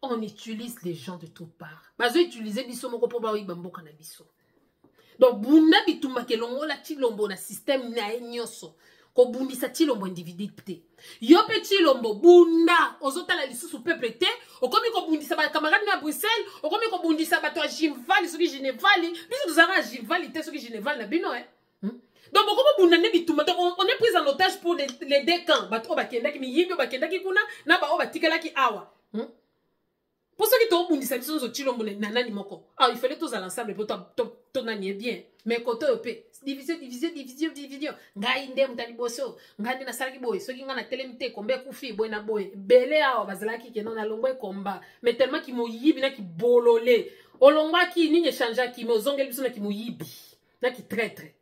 On utilise les gens de toutes parts. Mais on utilise biso moko pour bawi bambo cannabis. Donc, bunda bitumba kelongo la tilombo na système na enyoso. Ko bundi sa tilombo individualité. Yo pe tilombo bunda ozota la lisusu peuple te. O komi ko bundi sa ba camarade na Bruxelles, o komi ko bundi sa ba to Jimvali soki Genevali, biso tozara Jimvali te soki Genevali na bino Donc, beaucoup de gens on est pris en otage pour les deux camps. Bato bakenda ki miyibi bakenda ki kuna na ba batikala ki awa. Pour ceux qui t'ont dit ça, ils sont nanani moko. Ah, il fallait tous à l'ensemble pour ton année bien. Mais côté EP, division. Ngai ndem taliboso, ngai na salaki boy, ceux qui ngana telemite kombe kufi boy na boy. Belé awa bazalaki ke non na longwe komba. Mais tellement ki moyibi na ki bololé. Olongwa ki ni changea ki mo zongeli biso na ki moyibi. Na ki traître.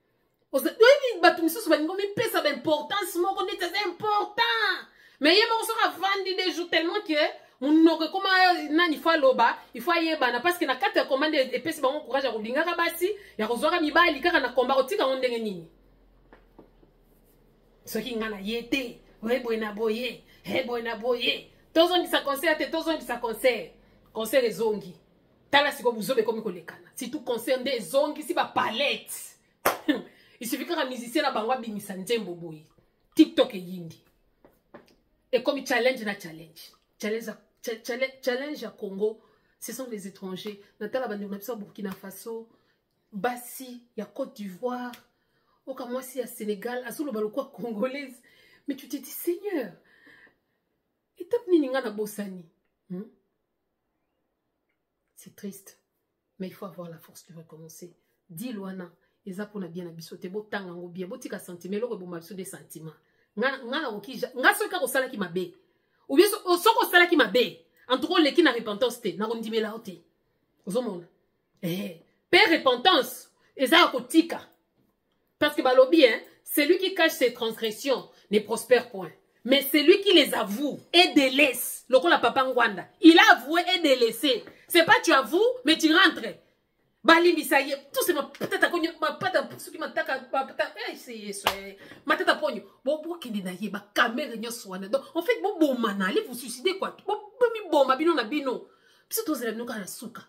Oui, batumiso so baningo mi pesa d'importance moko ni c'est important. Mais yema on sera vendu des jours tellement que Munoke koma nani fa loba ifwa yebana parce que na kata ya commande epesi bango courage ya kolinga ka basi ya kozwaka mibali kaka na komba kotika ngo ndenge nini soki ngana yete we boyna boye he boyna boye tozongi sa concert te tozongi sa concert ezongi tala siko buzobe komi kolekana si tout concert nde ezongi si ba palette il suffit que la musicien na bango bimisa nzembo boye TikTok e yindi et comme challenge na challenge à Congo, ce sont les étrangers. Natala Bandou Burkina Faso, Bassi, il y a Côte d'Ivoire, Okamwasi, il y a Sénégal, Azulu Balokwa congolaise. Mais tu te dis, Seigneur, étape Nininga na Bossani. C'est triste, mais il faut avoir la force de recommencer. Dis Luana, Eza pour na bien abisote, bo tangango bien, bo tika sentiment, lo rebo mabiso des sentiments. Nga okija, nga soka ko sala ki mabe. Ou bien soko sala ki mabe. En tout cas, les qui na repentance te, na rondime la ote. Ozomona. Père repentance, eza kotika. Parce que balobi celui qui cache ses transgressions ne prospère point. Mais celui qui les avoue et délaisse, lokola papa Ngwanda, il a avoué et délaissé. C'est pas tu avoues, mais tu rentres. Balimbi ça y est, tout c'est ma tête à pogno, ma tête à ceux qui m'attaquent, ma tête à pogno. Bon, qui n'est pas ba caméra nyoswana. Donc en fait, bon mana, allez vous suicider quoi. Bon ma bino na bino. Puis tous les bino kana souka.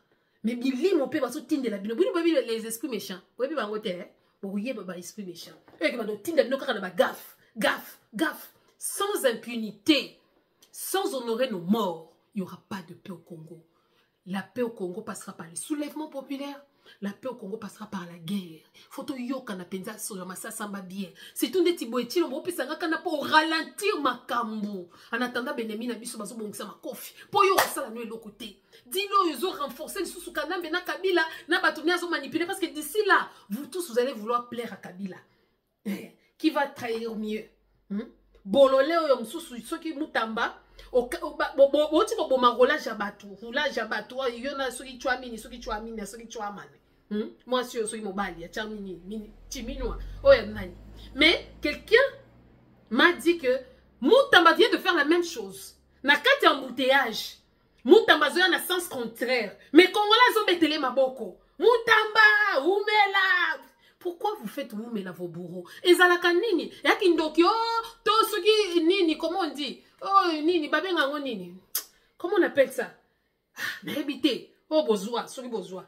Mais bili mon père va se tinde la bino. Bino les esprits méchants. Oui bi bango te. Bon oui ba esprit méchant. Et que ba do tinde bino kana ba gaffe. Sans impunité, sans honorer nos morts, il n'y aura pas de paix au Congo. La paix au Congo passera par le soulèvement populaire. La paix au Congo passera par la guerre. Photo yoka na penza sur massa samba bien. C'est tout des tiboeti on peut sanga kana pour ralentir makambo. En attendant benemi na biso bazo bongisa makofi. Po yo sala no le côté. Dis-le ils ont renforcé le sous kanambe na Kabila na batouni azo manipuler parce que d'ici là vous tous vous allez vouloir plaire à Kabila. Qui va trahir mieux? Bololé oyo msusu soki mutamba oti ko boma roulage à bateau yona soki chwamini soki chwamane moi soki mobali ya chamini timinwa oya nani. Mais quelqu'un m'a dit que Mutamba vient de faire la même chose na kati embouteillage. Mutamba zoya na sens contraire mais Congolais zo betele maboko Mutamba umela. Pourquoi vous faites vous mais là vos bourreaux? Ezalaka nini? Yaki ndokyo to soki nini comment on dit? Oh nini babenga ngo nini? Comment on appelle ça? Ah, n'habité. Oh bozwa, soki bozwa.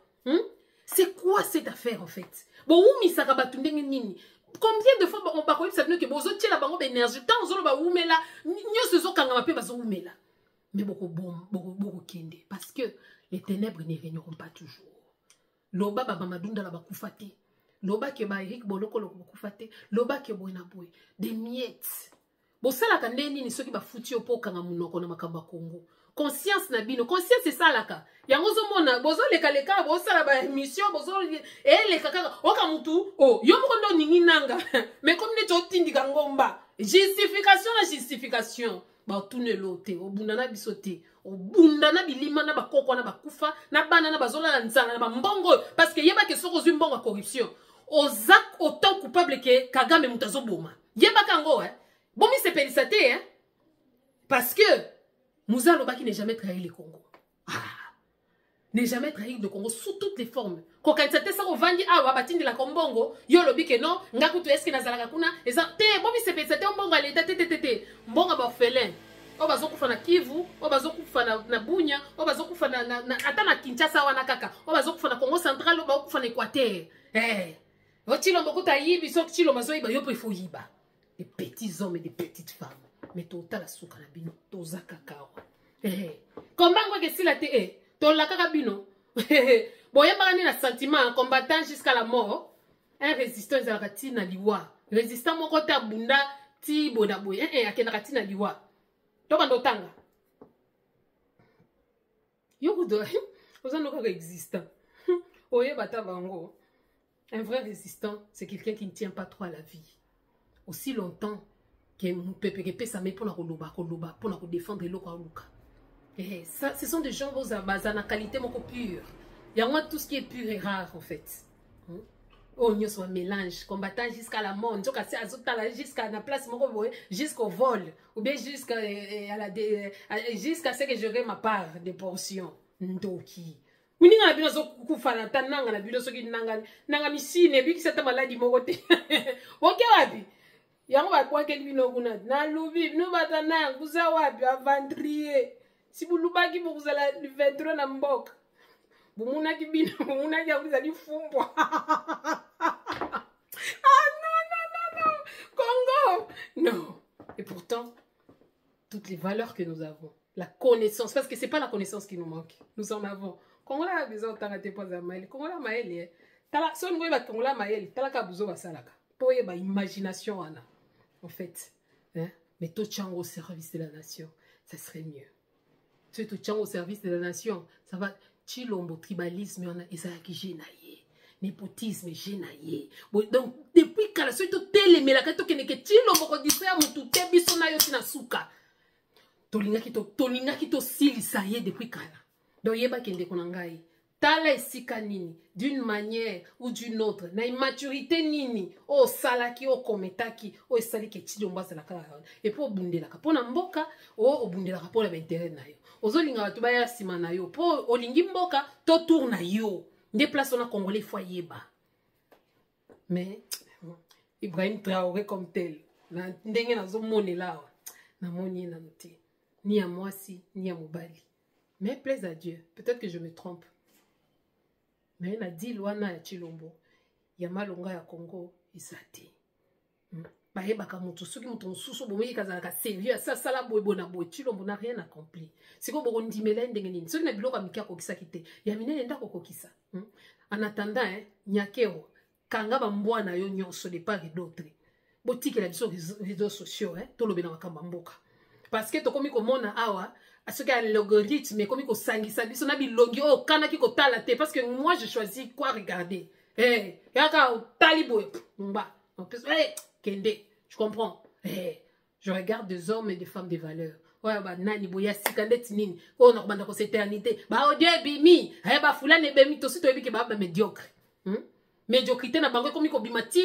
C'est quoi cette affaire en fait? Bon umi saka batundenge nini? Combien de fois on ba ko ça que bozo tiela bango énergie tant zolo ba umela nyo zo kanga mape bazo umela. Mais beaucoup kende parce que les ténèbres ne régneront pas toujours. Loba baba madunda la bakufate. Loba ke ba Eric Boloko lo bakufate. Loba ke boina boy. Des miettes. Bosala kandeni ni soki ba futi opo kanga munoko na makamba Congo. conscience na bino conscience c'est ça laka yango zo mona bozo leka bozo la ba émission bozo leka kaka oka mutu oh yo moko ndo ningi nanga mais comme ne totindika ngomba justification ba tune lote obunda na bisote obunda na bilima na bakoko na bakufa na bana na bazola na nzanga na mbongo parce que yeba ke soko zwi mbongo corruption ozak autant coupable que Kagame mutazo boma yeba kango bomi se pelisate parce que Moussa Lobaki n'est jamais trahi le Congo. N'est jamais trahi le Congo sous toutes les formes. Quand il s'était ça au vandi à Wabatine de la Combongo, yo lobi que non, ngakutu eske na zalaka kuna, eza te bomi se pesate on bonga l'état te mbonga ba orphelin. O bazo kufa na Kivu, o bazo kufa na Bunya, o bazo kufa na ata na Kinshasa wana kaka, o bazo kufa na Congo central, o bazo kufa na Équateur. O chilo mbokuta yibi so chilo mazo yiba yo pe fo yiba. Des petits hommes et des petites femmes. Mais total la souka na bino, toza kakao. Comment que si la te to la kakabino. Boya marani na sentiment combattant jusqu'à la mort. Un résistant zakati na liwa. Résistant moko ta bunda ti boda boy. Akena kati na liwa. To bando tanga. Yo kudo. Ozano ka existant. Oye bata bango. Un vrai résistant, c'est quelqu'un qui ne tient pas trop à la vie. Aussi longtemps que nous peut ça mais pour la défendre l'oka. Et ça, ce sont des gens qui ont la qualité beaucoup pure. Il y a moi tout ce qui est pur et rare en fait. Oh, nous sommes un mélange, combattant jusqu'à la mort, jusqu'à la place, jusqu'au vol, ou bien jusqu'à ce que j'aurai ma part des portions. Ndoki. Muninga na bino zo kufana tananga na bino soki nanga misine biki sata maladi mokote. Oke wapi? Yango ba kwa keli bino kuna na lubi no batana kuza wapi avandrier. Si bulubaki bokuzala le 23 na mboka. Bumuna kibino bumuna ya kuza lifumbwa. Ah non. Congo. Non. Et pourtant toutes les valeurs que nous avons, la connaissance parce que c'est pas la connaissance qui nous manque. Nous en avons. Kongola a besoin de t'arrêter pas à maïl. Kongola maïl, tala son ngoy ba kongola maïl, tala ka buzo ba salaka. Po ye ba imagination ana. En fait, mais tout tient au service de la nation, ça serait mieux. Si tout tient au service de la nation, ça va chilombo tribalisme on a et ça qui génaye. Népotisme génaye. Donc depuis kala so to télé mais la ka to keneke chilombo ko distraire mutu te biso na yo tina suka. Tolinga ki to sili ça y est depuis kala. Donc, yeba kende konangai. Tala esika nini, d'une manière ou d'une autre, na immaturité nini, o salaki, o kometaki, o esali ke chilomba salaka. Et pour bundelaka, pour mboka, o bundelaka pour l'intérêt na yo. Ozo linga watu baya sima na yo, pour olingi mboka, to tourne na yo. Nde place on a congolais fois yeba. Mais, Ibrahim Traoré comme tel, na ndenge na zo mone lawa, na moni na note, ni à moi si, ni à mobali. Mais plaise à Dieu. Peut-être que je me trompe. Mais il a dit Luana ya Chilombo. Yamalonga ya Congo. Isate. Baeba kamutu. Ceux qui m'ont sous boumé kazalaka sérieux. Ça sala boibona boy. Chilombo n'a rien accompli. C'est comme on dit melen dengenin. Ceux qui n'a biloka mikia kokisa kite. Yamine nenda kokisa. En attendant, nyakero. Kanga bamboa na yo nyonso de part et d'autre. Botiki la biso réseaux sociaux. Tolo bena wakamba mboka. Parce que tokomi komona awa. À ce qu'il y a l'algorithme, mais comme il sangi, ça dit, on a mis longi, oh, kanaki ko talate, parce que moi, je choisis quoi regarder. Eh, yaka, talibo, mba. En plus, eh, kende, je comprends. Eh, je regarde des hommes et des femmes de valeur. Ouais, bah, nani, boya, sikande, tinini, oh, non, banda, ko éternité. Bah, odieux, bimi, eh, bah, fulane, bemi, to, si, to, ebi, bah, médiocre. Médiocrité na bango komi ko bimati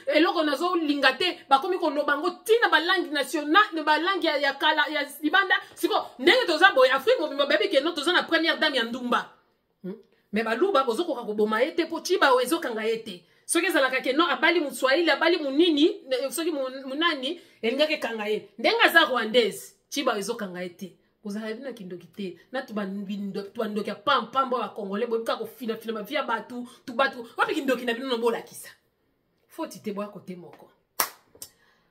eloko nazo lingate ba komi ko no bango tina ba langue nationale ne ba langue ya kala ya libanda siko ndenge toza boy Afrique mo bimba bébé ke no toza na première dame ya ndumba mais ba luba bozo ko boma ete po chiba wezo kanga ete soki ezalaka ke no abali mu Swahili abali mu nini soki munani elingake kanga ye ndenga za rwandaise chiba wezo kanga ete kozala bina kindokite na tubandoki ya pambo ya congolais boyika kofina ma via batu tu batu wapi kindoki na bino no bolakisa faut te boire côté moko.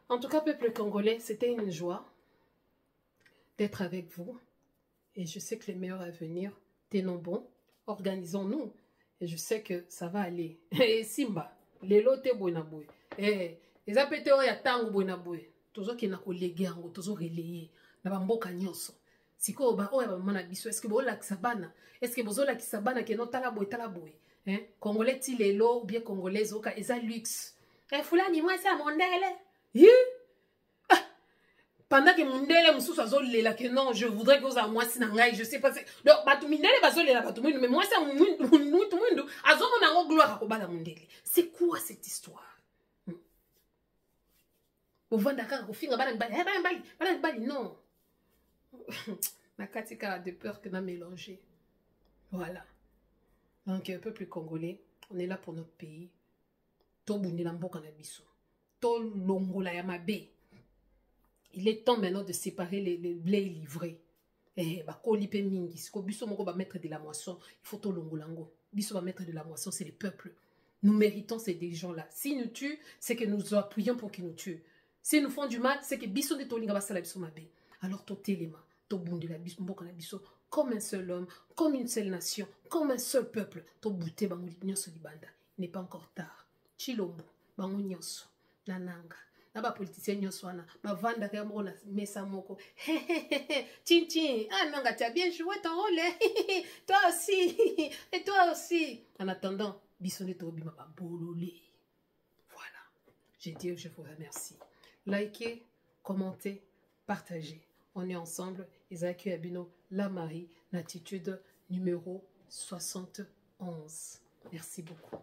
En tout cas peuple congolais, c'était une joie d'être avec vous et je sais que les meilleurs à venir tenons bon, organisons-nous et je sais que ça va aller. Et Simba les lote boy na boy eh les apéteurs ya tango boy na boy tozo ki na ko léguer ngo tozo relayer na bamboka nyonso. Siko ba oya ba mama na biso, est-ce que bola kisabana? Est-ce que bozola kisabana ke no talabo hein? Congolais ti lelo ou bien congolaise oka eza luxe. Fulani moi c'est mondele. Hi? Pendant que mondele mususu azolela que non, je voudrais que oza moi sinangai, je sais pas. Donc batu mindele bazolela batu mundu, mais moi c'est mundu azomona ngo gloire ko bala mondele. C'est quoi cette histoire? Ovanda kaka kofinga bana bali non. Nakatika de peur que n'a mélangé. Voilà. Donc un peuple congolais, on est là pour notre pays. To bundi na mboka na biso. To longola ya mabe. Il est temps maintenant de séparer les blés livrés. Ba kolipe mingi, siko biso moko ba mettre de la moisson, il faut to longolango. Biso ba mettre de la moisson, c'est le peuple. Nous méritons ces des gens-là. S'ils nous tuent, c'est que nous appuyons pour qu'ils nous tuent. S'ils nous font du mal, c'est que biso de tolinga basala biso mabe. Alors to telema, to bundi la biso mboka na biso comme un seul homme, comme une seule nation, comme un seul peuple. To bouté bango nyonso libanda. Il n'est pas encore tard. Chilombo, bango nyonso, nananga. Naba politicien nyonso wana, ba vanda ka moko na mesa moko. Chin chin, ah nanga tu as bien joué ton rôle. Toi aussi, et toi aussi. En attendant, bisonne to bima ba bololé. Voilà. J'ai dit je vous remercie. Likez, commentez, partagez. On est ensemble. Isaac Abino, la Marie, l'attitude numéro 71. Merci beaucoup.